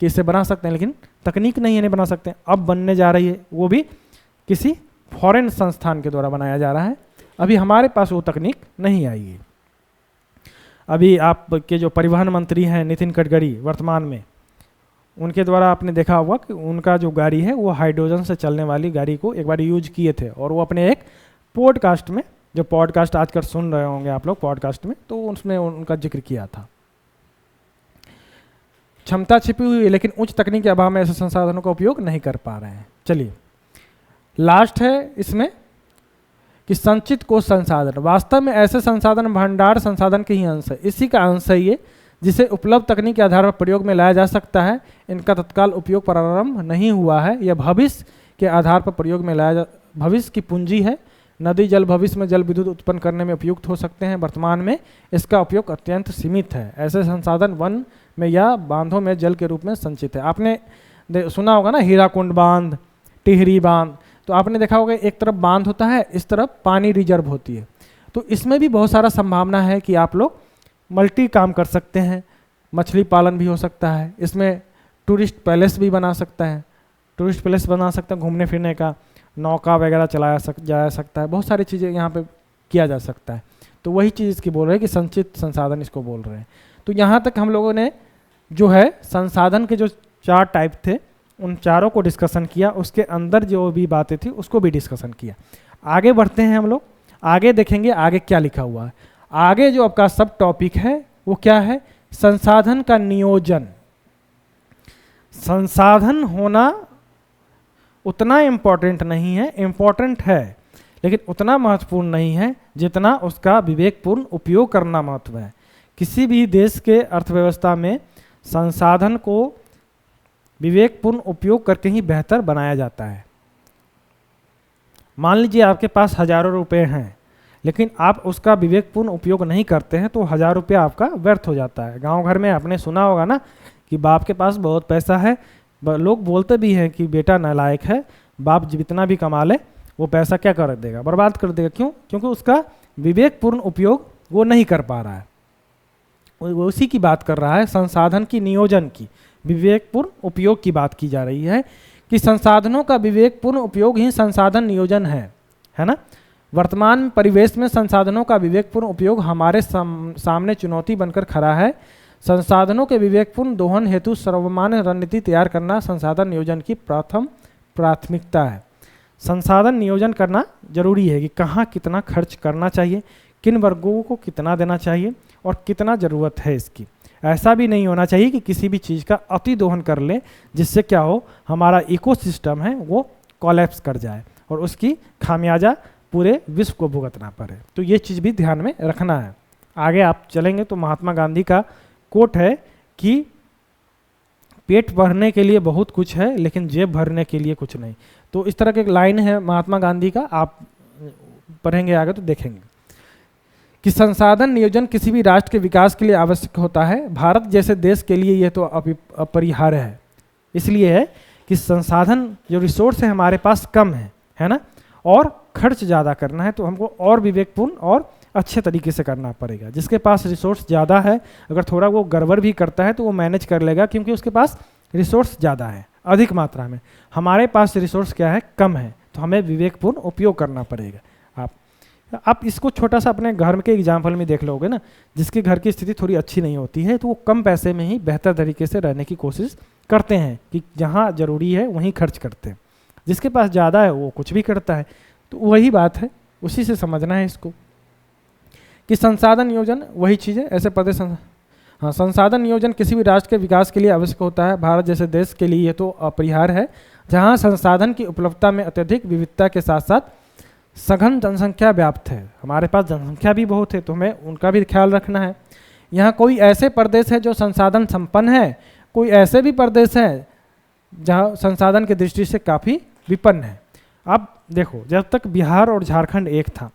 कि इसे बना सकते हैं, लेकिन तकनीक नहीं है, नहीं बना सकते हैं। अब बनने जा रही है, वो भी किसी फॉरेन संस्थान के द्वारा बनाया जा रहा है। अभी हमारे पास वो तकनीक नहीं आई है। अभी आपके जो परिवहन मंत्री हैं नितिन गडकरी वर्तमान में, उनके द्वारा आपने देखा होगा कि उनका जो गाड़ी है वो हाइड्रोजन से चलने वाली गाड़ी को एक बार यूज किए थे, और वो अपने एक पॉडकास्ट में, जो पॉडकास्ट आजकल सुन रहे होंगे आप लोग पॉडकास्ट में, तो उसमें उनका जिक्र किया था। क्षमता छिपी हुई है, लेकिन उच्च तकनीक के अभाव में ऐसे संसाधनों का उपयोग नहीं कर पा रहे हैं। चलिए लास्ट है इसमें कि संचित कोश संसाधन। वास्तव में ऐसे संसाधन भंडार संसाधन के ही अंश है, इसी का अंश है ये, जिसे उपलब्ध तकनीक के आधार पर प्रयोग में लाया जा सकता है। इनका तत्काल उपयोग प्रारंभ नहीं हुआ है, यह भविष्य के आधार पर प्रयोग में लाया भविष्य की पूंजी है। नदी जल भविष्य में जल विद्युत उत्पन्न करने में उपयुक्त हो सकते हैं, वर्तमान में इसका उपयोग अत्यंत सीमित है। ऐसे संसाधन वन में या बांधों में जल के रूप में संचित है। आपने सुना होगा ना हीराकुंड बांध, टिहरी बांध, तो आपने देखा होगा एक तरफ बांध होता है, इस तरफ पानी रिजर्व होती है। तो इसमें भी बहुत सारा संभावना है कि आप लोग मल्टी काम कर सकते हैं। मछली पालन भी हो सकता है, इसमें टूरिस्ट पैलेस भी बना सकता है, टूरिस्ट पैलेस बना सकते हैं, घूमने फिरने का, नौका वगैरह जा सकता है, बहुत सारी चीज़ें यहाँ पे किया जा सकता है। तो वही चीज़ इसकी बोल रहे हैं कि संचित संसाधन इसको बोल रहे हैं। तो यहाँ तक हम लोगों ने जो है संसाधन के जो 4 टाइप थे उन चारों को डिस्कशन किया, उसके अंदर जो भी बातें थी उसको भी डिस्कशन किया। आगे बढ़ते हैं हम लोग, आगे देखेंगे आगे क्या लिखा हुआ है। आगे जो आपका सब टॉपिक है वो क्या है? संसाधन का नियोजन। संसाधन होना उतना इम्पोर्टेंट नहीं है, इम्पोर्टेंट है लेकिन उतना महत्वपूर्ण नहीं है जितना उसका विवेकपूर्ण उपयोग करना महत्व है। किसी भी देश के अर्थव्यवस्था में संसाधन को विवेकपूर्ण उपयोग करके ही बेहतर बनाया जाता है। मान लीजिए आपके पास हजारों रुपए हैं लेकिन आप उसका विवेकपूर्ण उपयोग नहीं करते हैं तो 1000 रुपया आपका व्यर्थ हो जाता है। गांव घर में आपने सुना होगा ना कि बाप के पास बहुत पैसा है, लोग बोलते भी हैं कि बेटा नालायक है, बाप जितना भी कमा ले वो पैसा क्या कर देगा? बर्बाद कर देगा। क्यों? क्योंकि उसका विवेकपूर्ण उपयोग वो नहीं कर पा रहा है। वो उसी की बात कर रहा है, संसाधन की नियोजन की, विवेकपूर्ण उपयोग की बात की जा रही है कि संसाधनों का विवेकपूर्ण उपयोग ही संसाधन नियोजन है ना। वर्तमान परिवेश में संसाधनों का विवेकपूर्ण उपयोग हमारे सामने चुनौती बनकर खड़ा है। संसाधनों के विवेकपूर्ण दोहन हेतु सर्वमान्य रणनीति तैयार करना संसाधन नियोजन की प्रथम प्राथमिकता है। संसाधन नियोजन करना जरूरी है कि कहाँ कितना खर्च करना चाहिए, किन वर्गों को कितना देना चाहिए और कितना ज़रूरत है इसकी। ऐसा भी नहीं होना चाहिए कि किसी भी चीज़ का अति दोहन कर ले जिससे क्या हो, हमारा इकोसिस्टम है वो कोलैप्स कर जाए और उसकी खामियाजा पूरे विश्व को भुगतना पड़े। तो ये चीज़ भी ध्यान में रखना है। आगे आप चलेंगे तो महात्मा गांधी का कोट है कि पेट भरने के लिए बहुत कुछ है लेकिन जेब भरने के लिए कुछ नहीं। तो इस तरह की एक लाइन है महात्मा गांधी का, आप पढ़ेंगे आगे तो देखेंगे कि संसाधन नियोजन किसी भी राष्ट्र के विकास के लिए आवश्यक होता है। भारत जैसे देश के लिए यह तो अपरिहार्य है। इसलिए है कि संसाधन जो रिसोर्स है हमारे पास कम है ना, और खर्च ज़्यादा करना है तो हमको और विवेकपूर्ण और अच्छे तरीके से करना पड़ेगा। जिसके पास रिसोर्स ज़्यादा है अगर थोड़ा वो गड़बड़ भी करता है तो वो मैनेज कर लेगा क्योंकि उसके पास रिसोर्स ज़्यादा है, अधिक मात्रा में। हमारे पास रिसोर्स क्या है? कम है, तो हमें विवेकपूर्ण उपयोग करना पड़ेगा। आप इसको छोटा सा अपने घर के एग्जाम्पल में देख लोगे ना, जिसके घर की स्थिति थोड़ी अच्छी नहीं होती है तो वो कम पैसे में ही बेहतर तरीके से रहने की कोशिश करते हैं कि जहाँ ज़रूरी है वहीं खर्च करते हैं। जिसके पास ज़्यादा है वो कुछ भी करता है। तो वही बात है, उसी से समझना है इसको कि संसाधन नियोजन वही चीज़ है। ऐसे प्रदेश हाँ, संसाधन नियोजन किसी भी राष्ट्र के विकास के लिए आवश्यक होता है। भारत जैसे देश के लिए ये तो अपरिहार्य है, जहाँ संसाधन की उपलब्धता में अत्यधिक विविधता के साथ साथ सघन जनसंख्या व्याप्त है। हमारे पास जनसंख्या भी बहुत है तो हमें उनका भी ख्याल रखना है। यहाँ कोई ऐसे प्रदेश है जो संसाधन संपन्न है, कोई ऐसे भी प्रदेश है जहाँ संसाधन की दृष्टि से काफ़ी विपन्न है। अब देखो, जब तक बिहार और झारखंड एक था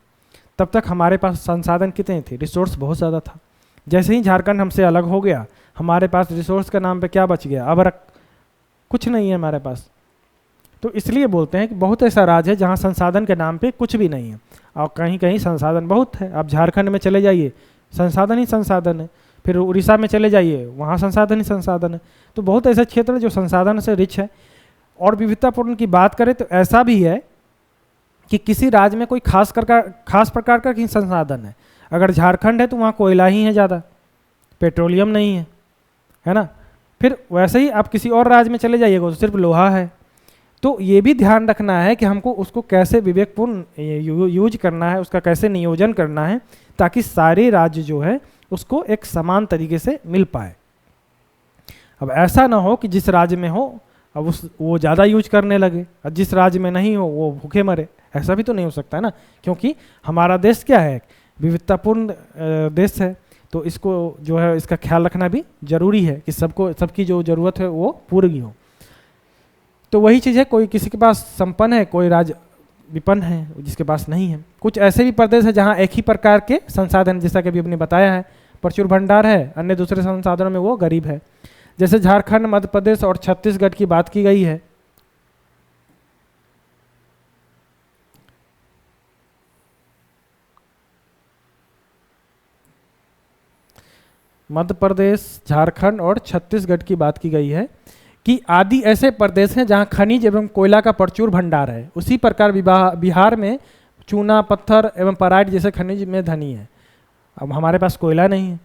तब तक हमारे पास संसाधन कितने थे? रिसोर्स बहुत ज़्यादा था। जैसे ही झारखंड हमसे अलग हो गया हमारे पास रिसोर्स के नाम पे क्या बच गया? अब कुछ नहीं है हमारे पास। तो इसलिए बोलते हैं कि बहुत ऐसा राज्य है जहाँ संसाधन के नाम पे कुछ भी नहीं है और कहीं कहीं संसाधन बहुत है। आप झारखंड में चले जाइए, संसाधन ही संसाधन है। फिर उड़ीसा में चले जाइए, वहाँ संसाधन ही संसाधन है। तो बहुत ऐसे क्षेत्र है जो संसाधन से रिच है। और विविधतापूर्ण की बात करें तो ऐसा भी है कि किसी राज्य में कोई खास प्रकार का ही संसाधन है। अगर झारखंड है तो वहाँ कोयला ही है ज़्यादा, पेट्रोलियम नहीं है ना। फिर वैसे ही आप किसी और राज्य में चले जाइएगा तो सिर्फ लोहा है। तो ये भी ध्यान रखना है कि हमको उसको कैसे विवेकपूर्ण यूज करना है, उसका कैसे नियोजन करना है ताकि सारे राज्य जो है उसको एक समान तरीके से मिल पाए। अब ऐसा ना हो कि जिस राज्य में हो अब वो ज़्यादा यूज करने लगे और जिस राज्य में नहीं हो वो भूखे मरे। ऐसा भी तो नहीं हो सकता है ना, क्योंकि हमारा देश क्या है? विविधतापूर्ण देश है। तो इसको जो है इसका ख्याल रखना भी जरूरी है कि सबकी जो ज़रूरत है वो पूरी हो। तो वही चीज़ है, कोई किसी के पास संपन्न है, कोई राज्य विपन्न है जिसके पास नहीं है। कुछ ऐसे भी प्रदेश है जहाँ एक ही प्रकार के संसाधन, जैसा कि अभी आपने बताया है, प्रचुर भंडार है, अन्य दूसरे संसाधनों में वो गरीब है। जैसे झारखंड, मध्य प्रदेश और छत्तीसगढ़ की बात की गई है। मध्य प्रदेश, झारखंड और छत्तीसगढ़ की बात की गई है कि आदि ऐसे प्रदेश हैं जहां खनिज एवं कोयला का प्रचुर भंडार है। उसी प्रकार बिहार में चूना, पत्थर एवं पराइट जैसे खनिज में धनी है। अब हमारे पास कोयला नहीं है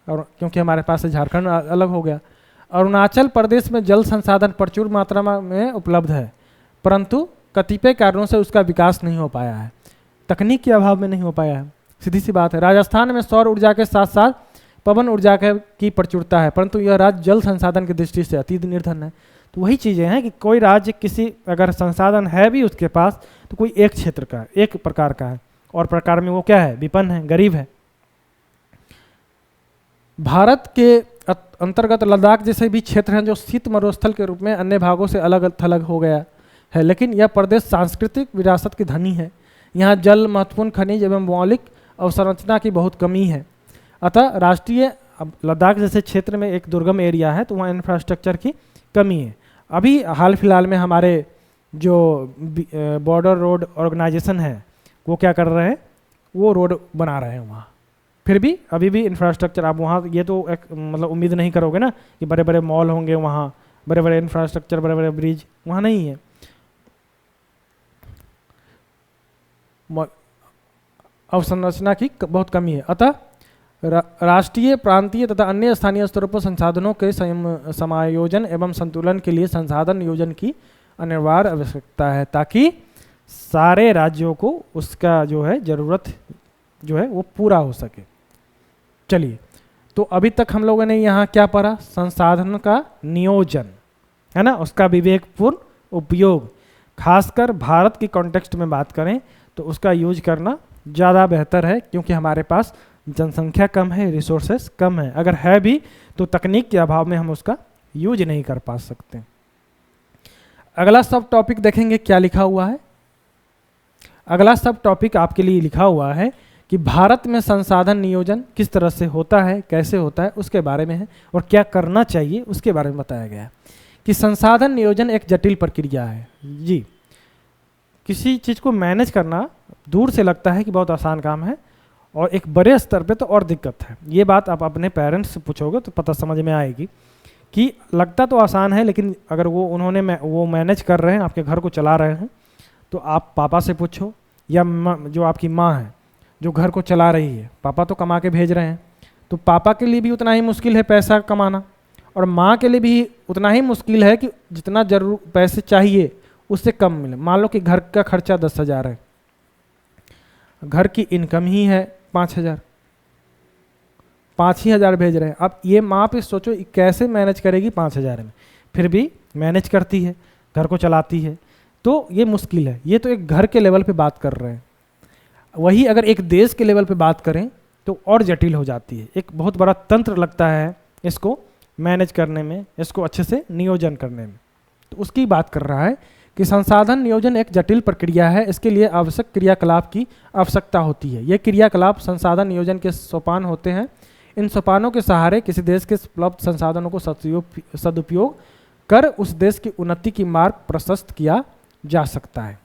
और क्योंकि हमारे पास से झारखंड अलग हो गया। अरुणाचल प्रदेश में जल संसाधन प्रचुर मात्रा में उपलब्ध है, परंतु कतिपय कारणों से उसका विकास नहीं हो पाया है। तकनीक के अभाव में नहीं हो पाया है। सीधी सी बात है। राजस्थान में सौर ऊर्जा के साथ साथ पवन ऊर्जा की प्रचुरता है, परंतु यह राज्य जल संसाधन की दृष्टि से अति निर्धन है। तो वही चीज़ें हैं कि कोई राज्य किसी अगर संसाधन है भी उसके पास तो कोई एक क्षेत्र का एक प्रकार का है, और प्रकार में वो क्या है, विपन्न है, गरीब है। भारत के अंतर्गत लद्दाख जैसे भी क्षेत्र हैं जो शीत मरुस्थल के रूप में अन्य भागों से अलग थलग हो गया है, लेकिन यह प्रदेश सांस्कृतिक विरासत की धनी है। यहाँ जल, महत्वपूर्ण खनिज एवं मौलिक अवसंरचना की बहुत कमी है। अतः राष्ट्रीय लद्दाख जैसे क्षेत्र में एक दुर्गम एरिया है तो वहाँ इंफ्रास्ट्रक्चर की कमी है। अभी हाल फिलहाल में हमारे जो बॉर्डर रोड ऑर्गेनाइजेशन है वो क्या कर रहे हैं, वो रोड बना रहे हैं वहाँ। फिर भी अभी भी इंफ्रास्ट्रक्चर, आप वहाँ ये तो एक मतलब उम्मीद नहीं करोगे ना कि बड़े बड़े मॉल होंगे वहाँ, बड़े बड़े इंफ्रास्ट्रक्चर, बड़े बड़े ब्रिज वहाँ नहीं है। अवसंरचना की बहुत कमी है। अतः राष्ट्रीय, प्रांतीय तथा अन्य स्थानीय स्तरों पर संसाधनों के समायोजन एवं संतुलन के लिए संसाधन नियोजन की अनिवार्य आवश्यकता है, ताकि सारे राज्यों को उसका जो है ज़रूरत जो है वो पूरा हो सके। चलिए, तो अभी तक हम लोगों ने यहाँ क्या पढ़ा, संसाधन का नियोजन है ना, उसका विवेकपूर्ण उपयोग। खासकर भारत की कॉन्टेक्स्ट में बात करें तो उसका यूज करना ज़्यादा बेहतर है, क्योंकि हमारे पास जनसंख्या कम है, रिसोर्सेस कम है। अगर है भी तो तकनीक के अभाव में हम उसका यूज नहीं कर पा सकते। अगला सब टॉपिक देखेंगे क्या लिखा हुआ है। अगला सब टॉपिक आपके लिए लिखा हुआ है कि भारत में संसाधन नियोजन किस तरह से होता है, कैसे होता है, उसके बारे में है, और क्या करना चाहिए उसके बारे में बताया गया है। कि संसाधन नियोजन एक जटिल प्रक्रिया है जी। किसी चीज़ को मैनेज करना दूर से लगता है कि बहुत आसान काम है, और एक बड़े स्तर पे तो और दिक्कत है। ये बात आप अपने पेरेंट्स से पूछोगे तो पता समझ में आएगी कि लगता तो आसान है, लेकिन अगर उन्होंने वो मैनेज कर रहे हैं, आपके घर को चला रहे हैं, तो आप पापा से पूछो, या जो आपकी माँ है जो घर को चला रही है, पापा तो कमा के भेज रहे हैं, तो पापा के लिए भी उतना ही मुश्किल है पैसा कमाना, और माँ के लिए भी उतना ही मुश्किल है कि जितना जरूर पैसे चाहिए उससे कम मिले। मान लो कि घर का खर्चा 10,000 है, घर की इनकम ही है 5,000, 5 ही हज़ार भेज रहे हैं। अब ये माँ पे सोचो कैसे मैनेज करेगी 5,000 में, फिर भी मैनेज करती है, घर को चलाती है, तो ये मुश्किल है। ये तो एक घर के लेवल पे बात कर रहे हैं। वही अगर एक देश के लेवल पे बात करें तो और जटिल हो जाती है। एक बहुत बड़ा तंत्र लगता है इसको मैनेज करने में, इसको अच्छे से नियोजन करने में। तो उसकी बात कर रहा है कि संसाधन नियोजन एक जटिल प्रक्रिया है, इसके लिए आवश्यक क्रियाकलाप की आवश्यकता होती है। ये क्रियाकलाप संसाधन नियोजन के सोपान होते हैं। इन सोपानों के सहारे किसी देश के उपलब्ध संसाधनों को सदुपयोग कर उस देश की उन्नति की मार्ग प्रशस्त किया जा सकता है।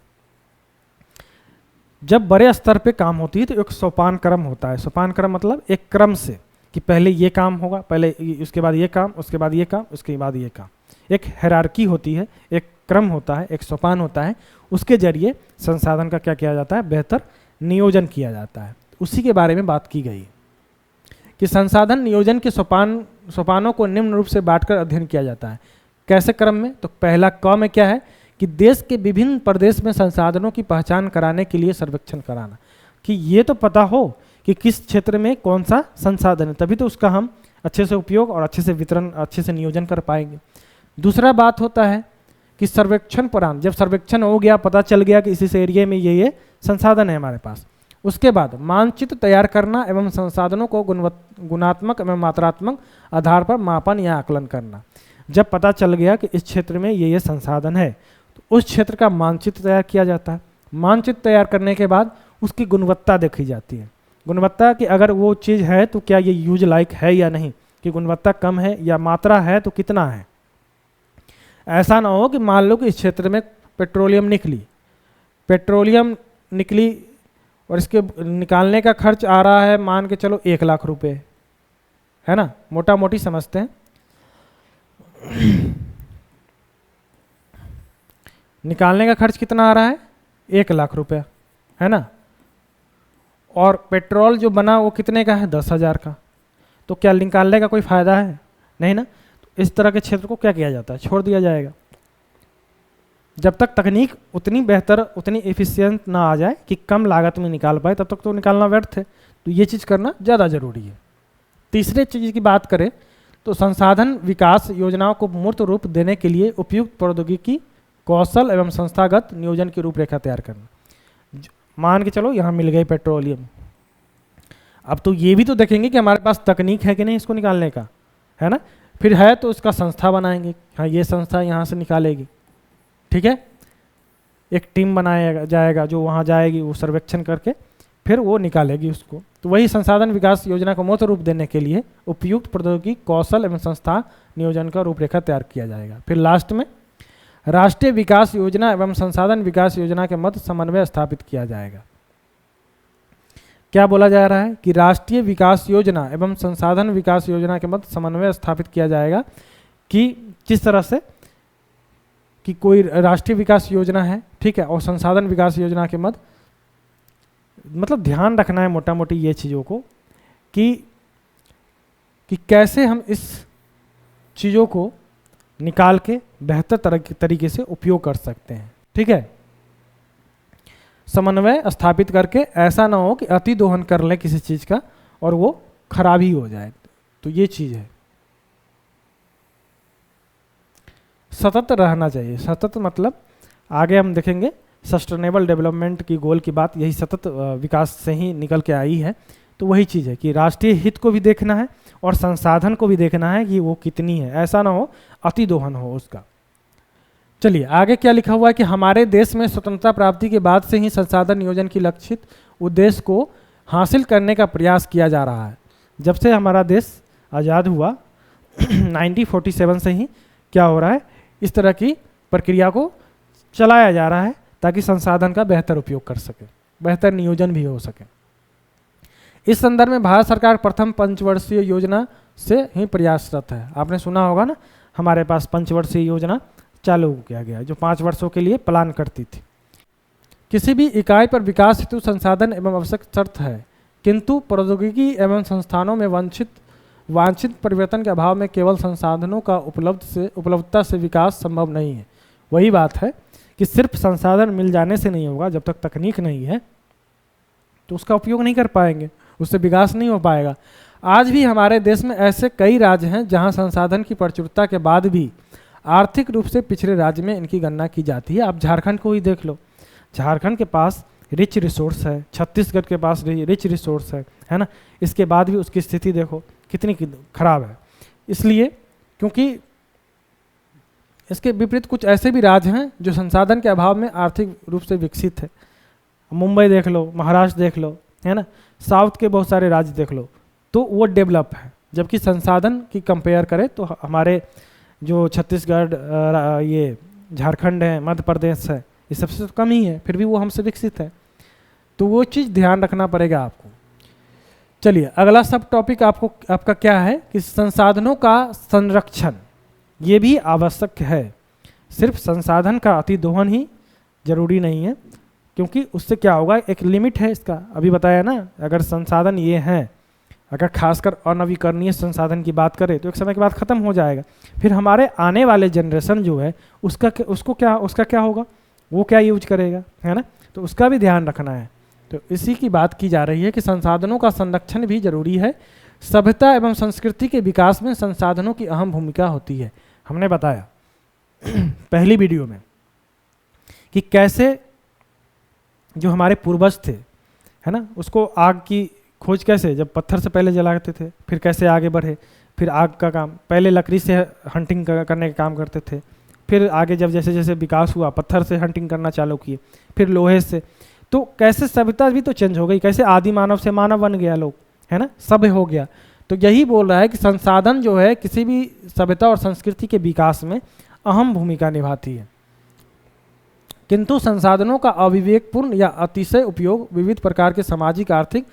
जब बड़े स्तर पे काम होती है तो एक सोपान क्रम होता है। सोपान क्रम मतलब एक क्रम से कि पहले ये काम होगा, पहले उसके बाद ये काम, उसके बाद ये काम, उसके बाद ये काम। एक हायरार्की होती है, एक क्रम होता है, एक सोपान होता है। उसके जरिए संसाधन का क्या किया जाता है, बेहतर नियोजन किया जाता है। उसी के बारे में बात की गई कि संसाधन नियोजन के सोपानों को निम्न रूप से बांटकर अध्ययन किया जाता है। कैसे क्रम में, तो पहला क में क्या है कि देश के विभिन्न प्रदेश में संसाधनों की पहचान कराने के लिए सर्वेक्षण कराना, कि ये तो पता हो कि किस क्षेत्र में कौन सा संसाधन है, तभी तो उसका हम अच्छे से उपयोग और अच्छे से वितरण, अच्छे से नियोजन कर पाएंगे। दूसरा बात होता है कि सर्वेक्षण पुराण, जब सर्वेक्षण हो गया, पता चल गया कि इस एरिया में ये संसाधन है हमारे पास, उसके बाद मानचित्र तैयार करना एवं संसाधनों को गुणात्मक एवं मात्रात्मक आधार पर मापन या आकलन करना। जब पता चल गया कि इस क्षेत्र में ये संसाधन है तो उस क्षेत्र का मानचित्र तैयार किया जाता है। मानचित्र तैयार करने के बाद उसकी गुणवत्ता देखी जाती है। गुणवत्ता की अगर वो चीज़ है तो क्या ये यूज लायक है या नहीं, कि गुणवत्ता कम है या मात्रा है तो कितना है। ऐसा ना हो कि मान लो कि इस क्षेत्र में पेट्रोलियम निकली और इसके निकालने का खर्च आ रहा है मान के चलो 1 लाख रुपए, है ना, मोटा मोटी समझते हैं। निकालने का खर्च कितना आ रहा है, 1 लाख रुपया, है ना, और पेट्रोल जो बना वो कितने का है, 10,000 का। तो क्या निकालने का कोई फायदा है, नहीं ना। तो इस तरह के क्षेत्र को क्या किया जाता है, छोड़ दिया जाएगा। जब तक तकनीक उतनी बेहतर, उतनी एफिशिएंट ना आ जाए कि कम लागत में निकाल पाए, तब तक तो निकालना व्यर्थ है। तो ये चीज़ करना ज़्यादा जरूरी है। तीसरे चीज़ की बात करें तो संसाधन विकास योजनाओं को मूर्त रूप देने के लिए उपयुक्त प्रौद्योगिकी, कौशल एवं संस्थागत नियोजन की रूपरेखा तैयार करना। मान के चलो यहाँ मिल गई पेट्रोलियम, अब तो ये भी तो देखेंगे कि हमारे पास तकनीक है कि नहीं इसको निकालने का, है ना। फिर है तो उसका संस्था बनाएंगे, हाँ ये संस्था यहाँ से निकालेगी, ठीक है। एक टीम बनाया जाएगा जो वहाँ जाएगी, वो सर्वेक्षण करके फिर वो निकालेगी उसको। तो वही संसाधन विकास योजना को मूर्त रूप देने के लिए उपयुक्त प्रौद्योगिकी, कौशल एवं संस्था नियोजन का रूपरेखा तैयार किया जाएगा। फिर लास्ट में राष्ट्रीय विकास योजना एवं संसाधन विकास योजना के मध्य समन्वय स्थापित किया जाएगा। क्या बोला जा रहा है कि राष्ट्रीय विकास योजना एवं संसाधन विकास योजना के मध्य समन्वय स्थापित किया जाएगा कि किस तरह से कि कोई राष्ट्रीय विकास योजना है, ठीक है, और संसाधन विकास योजना के मध्य मतलब ध्यान रखना है मोटा मोटी ये चीज़ों को कि कैसे हम इस चीज़ों को निकाल के बेहतर तरीके से उपयोग कर सकते हैं, ठीक है। समन्वय स्थापित करके ऐसा ना हो कि अति दोहन कर ले किसी चीज़ का और वो खराब ही हो जाए, तो ये चीज़ है। सतत रहना चाहिए, सतत मतलब आगे हम देखेंगे सस्टेनेबल डेवलपमेंट की गोल की बात यही सतत विकास से ही निकल के आई है। तो वही चीज़ है कि राष्ट्रीय हित को भी देखना है और संसाधन को भी देखना है कि वो कितनी है, ऐसा ना हो अति दोहन हो उसका। चलिए आगे क्या लिखा हुआ है कि हमारे देश में स्वतंत्रता प्राप्ति के बाद से ही संसाधन नियोजन की लक्षित उद्देश्य को हासिल करने का प्रयास किया जा रहा है। जब से हमारा देश आज़ाद हुआ 1947 से ही क्या हो रहा है, इस तरह की प्रक्रिया को चलाया जा रहा है ताकि संसाधन का बेहतर उपयोग कर सके, बेहतर नियोजन भी हो सके। इस संदर्भ में भारत सरकार प्रथम पंचवर्षीय योजना से ही प्रयासरत है। आपने सुना होगा ना, हमारे पास पंचवर्षीय योजना चालू किया गया जो 5 वर्षों के लिए प्लान करती थी। किसी भी इकाई पर विकास हेतु संसाधन एवं आवश्यक शर्त है, किंतु प्रौद्योगिकी एवं संस्थानों में वांछित परिवर्तन के अभाव में केवल संसाधनों का उपलब्धता से विकास संभव नहीं है। वही बात है कि सिर्फ संसाधन मिल जाने से नहीं होगा, जब तक तकनीक नहीं है तो उसका उपयोग नहीं कर पाएंगे, उससे विकास नहीं हो पाएगा। आज भी हमारे देश में ऐसे कई राज्य हैं जहां संसाधन की प्रचुरता के बाद भी आर्थिक रूप से पिछड़े राज्य में इनकी गणना की जाती है। आप झारखंड को ही देख लो, झारखंड के पास रिच रिसोर्स है, छत्तीसगढ़ के पास रिच रिसोर्स है ना, इसके बाद भी उसकी स्थिति देखो कितनी खराब है। इसलिए क्योंकि इसके विपरीत कुछ ऐसे भी राज्य हैं जो संसाधन के अभाव में आर्थिक रूप से विकसित है। मुंबई देख लो, महाराष्ट्र देख लो, है ना, साउथ के बहुत सारे राज्य देख लो, तो वो डेवलप है। जबकि संसाधन की कंपेयर करें तो हमारे जो छत्तीसगढ़, ये झारखंड है, मध्य प्रदेश है, ये सबसे तो कम ही है, फिर भी वो हमसे विकसित है। तो वो चीज़ ध्यान रखना पड़ेगा आपको। चलिए अगला सब टॉपिक आपका क्या है कि संसाधनों का संरक्षण, ये भी आवश्यक है। सिर्फ संसाधन का अति दोहन ही जरूरी नहीं है, क्योंकि उससे क्या होगा, एक लिमिट है इसका, अभी बताया ना। अगर संसाधन ये हैं, अगर खासकर अनवीकरणीय संसाधन की बात करें तो एक समय के बाद ख़त्म हो जाएगा। फिर हमारे आने वाले जनरेशन जो है उसका क्या होगा, वो क्या यूज करेगा, है ना। तो उसका भी ध्यान रखना है। तो इसी की बात की जा रही है कि संसाधनों का संरक्षण भी जरूरी है। सभ्यता एवं संस्कृति के विकास में संसाधनों की अहम भूमिका होती है। हमने बताया पहली वीडियो में कि कैसे जो हमारे पूर्वज थे, है ना, उसको आग की खोज कैसे, जब पत्थर से पहले जलाते थे, फिर कैसे आगे बढ़े, फिर आग का काम, पहले लकड़ी से हंटिंग करने का काम करते थे, फिर आगे जब जैसे जैसे विकास हुआ पत्थर से हंटिंग करना चालू किए, फिर लोहे से। तो कैसे सभ्यता भी तो चेंज हो गई, कैसे आदि मानव से मानव बन गया लोग, है ना, सभ्य हो गया। तो यही बोल रहा है कि संसाधन जो है किसी भी सभ्यता और संस्कृति के विकास में अहम भूमिका निभाती है, किंतु संसाधनों का अविवेकपूर्ण या अतिशय उपयोग विविध प्रकार के सामाजिक, आर्थिक,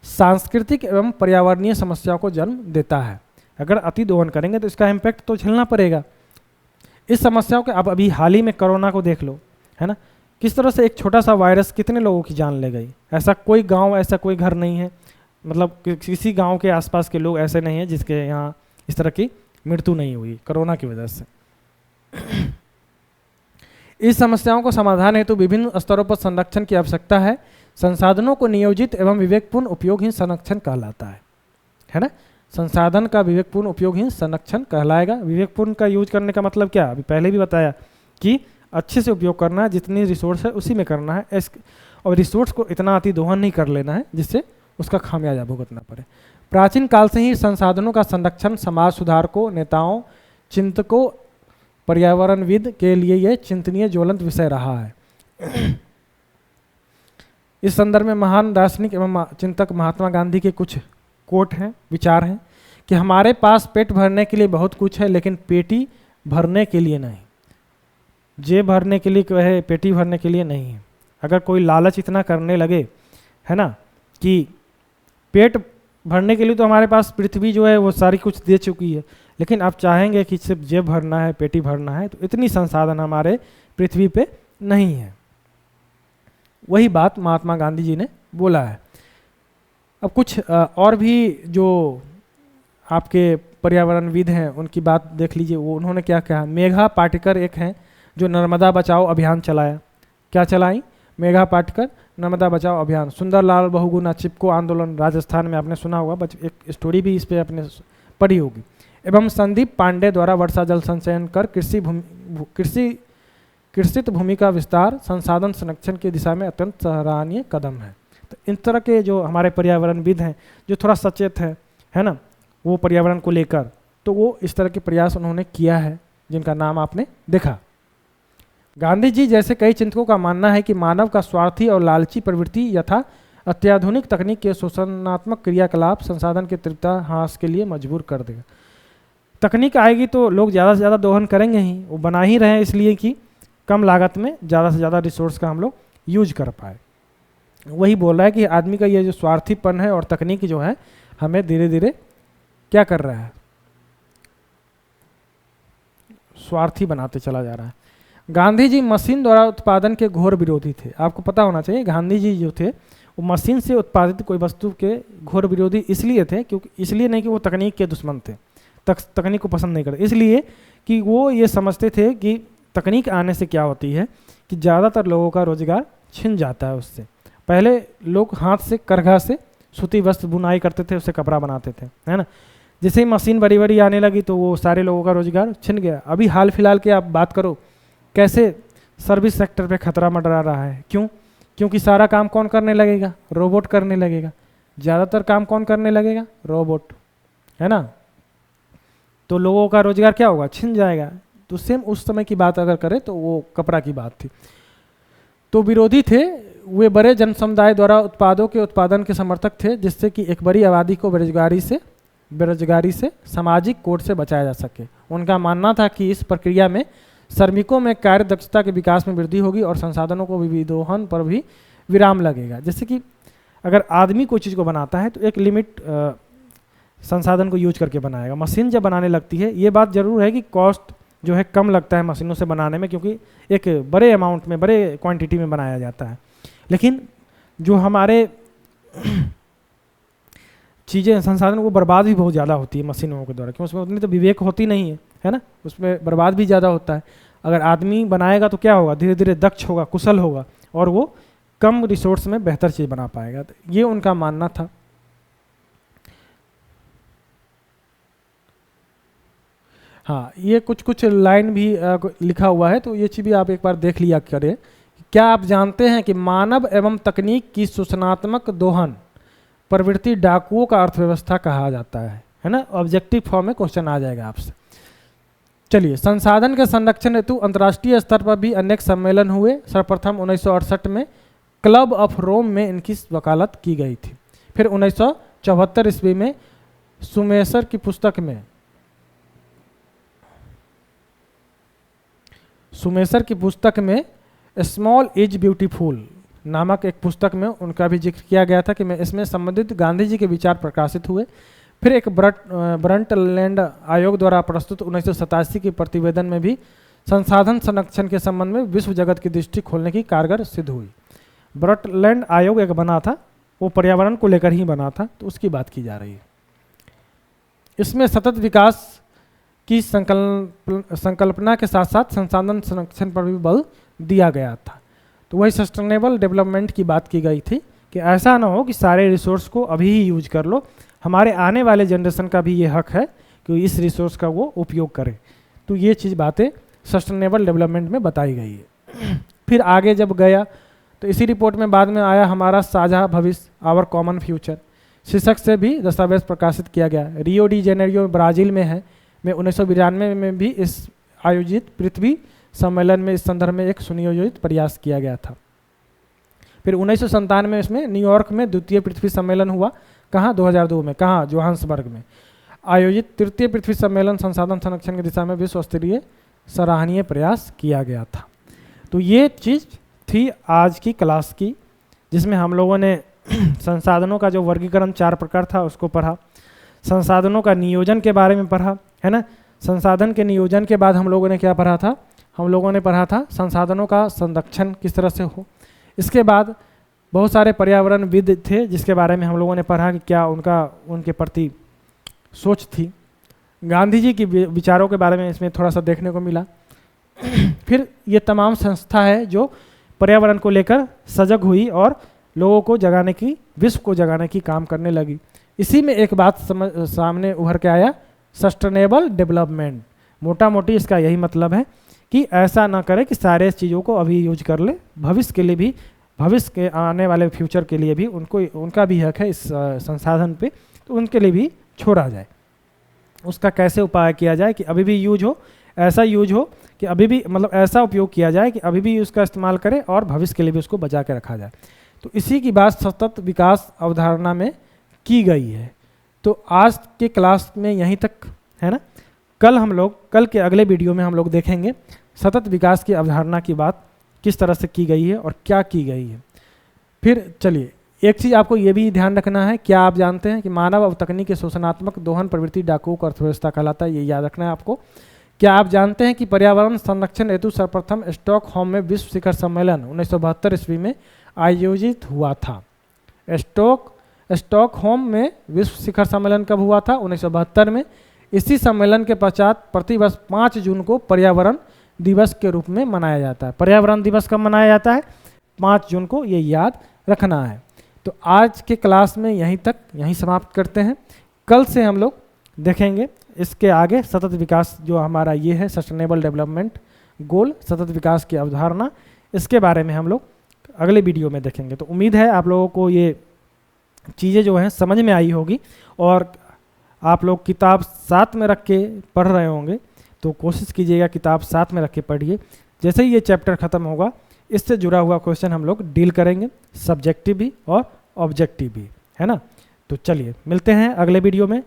सांस्कृतिक एवं पर्यावरणीय समस्याओं को जन्म देता है। अगर अति दोहन करेंगे तो इसका इम्पैक्ट तो झेलना पड़ेगा। इस समस्याओं के अब अभी हाल ही में कोरोना को देख लो, है ना, किस तरह से एक छोटा सा वायरस कितने लोगों की जान ले गई। ऐसा कोई गांव, ऐसा कोई घर नहीं है, मतलब किसी गांव के आसपास के लोग ऐसे नहीं हैं जिसके यहाँ इस तरह की मृत्यु नहीं हुई कोरोना की वजह से। इस समस्याओं को समाधान हेतु विभिन्न स्तरों पर संरक्षण की आवश्यकता है। संसाधनों को नियोजित एवं विवेकपूर्ण उपयोग ही संरक्षण कहलाता है ना। संसाधन का विवेकपूर्ण उपयोग ही संरक्षण कहलाएगा। विवेकपूर्ण का यूज करने का मतलब क्या, अभी पहले भी बताया कि अच्छे से उपयोग करना है, जितनी रिसोर्स है उसी में करना है, और रिसोर्स को इतना अति दोहन नहीं कर लेना है जिससे उसका खामियाजा भुगतना पड़े। प्राचीन काल से ही संसाधनों का संरक्षण समाज सुधारकों, नेताओं, चिंतकों, पर्यावरणविद के लिए यह चिंतनीय ज्वलंत विषय रहा है। इस संदर्भ में महान दार्शनिक एवं चिंतक महात्मा गांधी के कुछ कोट हैं, विचार हैं कि हमारे पास पेट भरने के लिए बहुत कुछ है, लेकिन पेटी भरने के लिए नहीं। जेब भरने के लिए कहे, पेटी भरने के लिए नहीं है। अगर कोई लालच इतना करने लगे, है ना, कि पेट भरने के लिए तो हमारे पास पृथ्वी जो है वो सारी कुछ दे चुकी है, लेकिन आप चाहेंगे कि सिर्फ जेब भरना है, पेटी भरना है, तो इतनी संसाधन हमारे पृथ्वी पे नहीं है। वही बात महात्मा गांधी जी ने बोला है। अब कुछ और भी जो आपके पर्यावरणविद हैं उनकी बात देख लीजिए। वो उन्होंने क्या कहा, मेघा पाटेकर एक हैं जो नर्मदा बचाओ अभियान चलाया। क्या चलाई? मेघा पाटेकर नर्मदा बचाओ अभियान। सुंदरलाल बहुगुणा चिपको आंदोलन, राजस्थान में आपने सुना होगा, एक स्टोरी भी इस पे आपने पढ़ी होगी। एवं संदीप पांडे द्वारा वर्षा जल संचयन कर कृषित भूमि का विस्तार संसाधन संरक्षण की दिशा में अत्यंत सराहनीय कदम है। तो इन तरह के जो हमारे पर्यावरणविद हैं, जो थोड़ा सचेत है ना, वो पर्यावरण को लेकर, तो वो इस तरह के प्रयास उन्होंने किया है, जिनका नाम आपने देखा। गांधी जी जैसे कई चिंतकों का मानना है कि मानव का स्वार्थी और लालची प्रवृत्ति यथा अत्याधुनिक तकनीक के शोषणात्मक क्रियाकलाप संसाधन के तृप्ता हास के लिए मजबूर कर देगा। तकनीक आएगी तो लोग ज़्यादा से ज़्यादा दोहन करेंगे ही, वो बना ही रहे हैं इसलिए कि कम लागत में ज़्यादा से ज़्यादा रिसोर्स का हम लोग यूज कर पाए। वही बोल रहा है कि आदमी का ये जो स्वार्थीपन है और तकनीक जो है हमें धीरे धीरे क्या कर रहा है, स्वार्थी बनाते चला जा रहा है। गांधी जी मशीन द्वारा उत्पादन के घोर विरोधी थे। आपको पता होना चाहिए गांधी जी जो थे वो मशीन से उत्पादित कोई वस्तु के घोर विरोधी इसलिए थे, क्योंकि इसलिए नहीं कि वो तकनीक के दुश्मन थे, तकनीक को पसंद नहीं करते, इसलिए कि वो ये समझते थे कि तकनीक आने से क्या होती है कि ज़्यादातर लोगों का रोजगार छिन जाता है उससे। पहले लोग हाथ से करघा से सूती वस्त्र बुनाई करते थे, उससे कपड़ा बनाते थे, है ना। जैसे ही मशीन बड़ी बड़ी आने लगी तो वो सारे लोगों का रोजगार छिन गया। अभी हाल फिलहाल की आप बात करो, कैसे सर्विस सेक्टर पे खतरा मंडरा रहा है। क्यों? क्योंकि सारा काम कौन करने लगेगा? रोबोट करने लगेगा। ज़्यादातर काम कौन करने लगेगा? रोबोट, है ना। तो लोगों का रोजगार क्या होगा? छिन जाएगा। तो सेम उस समय की बात अगर करें तो वो कपड़ा की बात थी। तो विरोधी थे, वे बड़े जन समुदाय द्वारा उत्पादों के उत्पादन के समर्थक थे, जिससे कि एक बड़ी आबादी को बेरोजगारी से सामाजिक कोड से बचाया जा सके। उनका मानना था कि इस प्रक्रिया में श्रमिकों में कार्य दक्षता के विकास में वृद्धि होगी और संसाधनों को विदोहन पर भी विराम लगेगा। जैसे कि अगर आदमी कोई चीज़ को बनाता है तो एक लिमिट संसाधन को यूज करके बनाएगा। मशीन जब बनाने लगती है, ये बात जरूर है कि कॉस्ट जो है कम लगता है मशीनों से बनाने में, क्योंकि एक बड़े अमाउंट में, बड़े क्वांटिटी में बनाया जाता है। लेकिन जो हमारे चीज़ें, संसाधन, वो बर्बाद भी बहुत ज़्यादा होती है मशीनों के द्वारा, क्योंकि उसमें उतनी तो विवेक होती नहीं है ना, उसमें बर्बाद भी ज़्यादा होता है। अगर आदमी बनाएगा तो क्या होगा? धीरे धीरे दक्ष होगा, कुशल होगा, और वो कम रिसोर्स में बेहतर चीज़ बना पाएगा। तो ये उनका मानना था। हाँ, ये कुछ लाइन भी लिखा हुआ है, तो ये चीज़ भी आप एक बार देख लिया करें। क्या आप जानते हैं कि मानव एवं तकनीक की शोषणात्मक दोहन प्रवृत्ति डाकुओं का अर्थव्यवस्था कहा जाता है ना। ऑब्जेक्टिव फॉर्म में क्वेश्चन आ जाएगा आपसे। चलिए, संसाधन के संरक्षण हेतु अंतर्राष्ट्रीय स्तर पर भी अनेक सम्मेलन हुए। सर्वप्रथम 1968 में क्लब ऑफ रोम में इनकी वकालत की गई थी। फिर 1974 ईस्वी में सुमेसर की पुस्तक में स्मॉल इज ब्यूटीफुल नामक एक पुस्तक में उनका भी जिक्र किया गया था कि मैं इसमें संबंधित गांधी जी के विचार प्रकाशित हुए। फिर एक ब्रंटलैंड आयोग द्वारा प्रस्तुत 1987 के प्रतिवेदन में भी संसाधन संरक्षण के संबंध में विश्व जगत की दृष्टि खोलने की कारगर सिद्ध हुई। ब्रंटलैंड आयोग एक बना था, वो पर्यावरण को लेकर ही बना था, तो उसकी बात की जा रही है। इसमें सतत विकास की संकल्पना के साथ साथ संसाधन संरक्षण पर भी बल दिया गया था। तो वही सस्टेनेबल डेवलपमेंट की बात की गई थी कि ऐसा ना हो कि सारे रिसोर्स को अभी ही यूज कर लो, हमारे आने वाले जनरेशन का भी ये हक है कि इस रिसोर्स का वो उपयोग करे। तो ये चीज़ बातें सस्टेनेबल डेवलपमेंट में बताई गई है। फिर आगे जब गया तो इसी रिपोर्ट में बाद में आया हमारा साझा भविष्य, आवर कॉमन फ्यूचर, शीर्षक से भी दस्तावेज प्रकाशित किया गया। रियो डी जेनेरियो ब्राज़ील में है, में 1992 में भी इस आयोजित पृथ्वी सम्मेलन में इस संदर्भ में एक सुनियोजित प्रयास किया गया था। फिर 1997 में इसमें न्यूयॉर्क में द्वितीय पृथ्वी सम्मेलन हुआ। कहाँ? 2002 में। कहाँ? जोहान्सबर्ग में आयोजित तृतीय पृथ्वी सम्मेलन संसाधन संरक्षण की दिशा में विश्व स्तरीय सराहनीय प्रयास किया गया था। तो ये चीज़ थी आज की क्लास की, जिसमें हम लोगों ने संसाधनों का जो वर्गीकरण 4 प्रकार था उसको पढ़ा, संसाधनों का नियोजन के बारे में पढ़ा, है ना। संसाधन के नियोजन के बाद हम लोगों ने क्या पढ़ा था? हम लोगों ने पढ़ा था संसाधनों का संरक्षण किस तरह से हो। इसके बाद बहुत सारे पर्यावरणविद थे जिसके बारे में हम लोगों ने पढ़ा कि क्या उनके प्रति सोच थी। गांधी जी की विचारों के बारे में इसमें थोड़ा सा देखने को मिला। फिर ये तमाम संस्था है जो पर्यावरण को लेकर सजग हुई और लोगों को जगाने की, विश्व को जगाने की काम करने लगी। इसी में एक बात सामने उभर के आया, सस्टेनेबल डेवलपमेंट। मोटा मोटी इसका यही मतलब है कि ऐसा ना करे कि सारे चीज़ों को अभी यूज कर ले, भविष्य के लिए भी, भविष्य के आने वाले फ्यूचर के लिए भी उनका भी हक है इस संसाधन पे, तो उनके लिए भी छोड़ा जाए। उसका कैसे उपाय किया जाए कि अभी भी यूज हो, ऐसा यूज हो कि अभी भी, मतलब ऐसा उपयोग किया जाए कि अभी भी उसका इस्तेमाल करें और भविष्य के लिए भी उसको बचा के रखा जाए। तो इसी की बात सतत विकास अवधारणा में की गई है। तो आज के क्लास में यहीं तक, है ना। कल के अगले वीडियो में हम लोग देखेंगे सतत विकास की अवधारणा की बात किस तरह से की गई है और क्या की गई है। फिर चलिए, एक चीज़ आपको ये भी ध्यान रखना है, क्या आप जानते हैं कि मानव और तकनीक के शोषणात्मक दोहन प्रवृत्ति डाकूक अर्थव्यवस्था कहलाता है, ये याद रखना है आपको। क्या आप जानते हैं कि पर्यावरण संरक्षण हेतु सर्वप्रथम स्टॉकहोम में विश्व शिखर सम्मेलन 1972 ईस्वी में आयोजित हुआ था। स्टॉकहोम में विश्व शिखर सम्मेलन कब हुआ था? 1972 में। इसी सम्मेलन के पश्चात प्रतिवर्ष 5 जून को पर्यावरण दिवस के रूप में मनाया जाता है। पर्यावरण दिवस कब मनाया जाता है? 5 जून को, ये याद रखना है। तो आज के क्लास में यहीं समाप्त करते हैं। कल से हम लोग देखेंगे इसके आगे सतत विकास, जो हमारा ये है सस्टेनेबल डेवलपमेंट गोल, सतत विकास की अवधारणा, इसके बारे में हम लोग अगले वीडियो में देखेंगे। तो उम्मीद है आप लोगों को ये चीज़ें जो हैं समझ में आई होगी और आप लोग किताब साथ में रख के पढ़ रहे होंगे। तो कोशिश कीजिएगा किताब साथ में रख के पढ़िए। जैसे ही ये चैप्टर ख़त्म होगा, इससे जुड़ा हुआ क्वेश्चन हम लोग डील करेंगे, सब्जेक्टिव भी और ऑब्जेक्टिव भी, है ना। तो चलिए मिलते हैं अगले वीडियो में।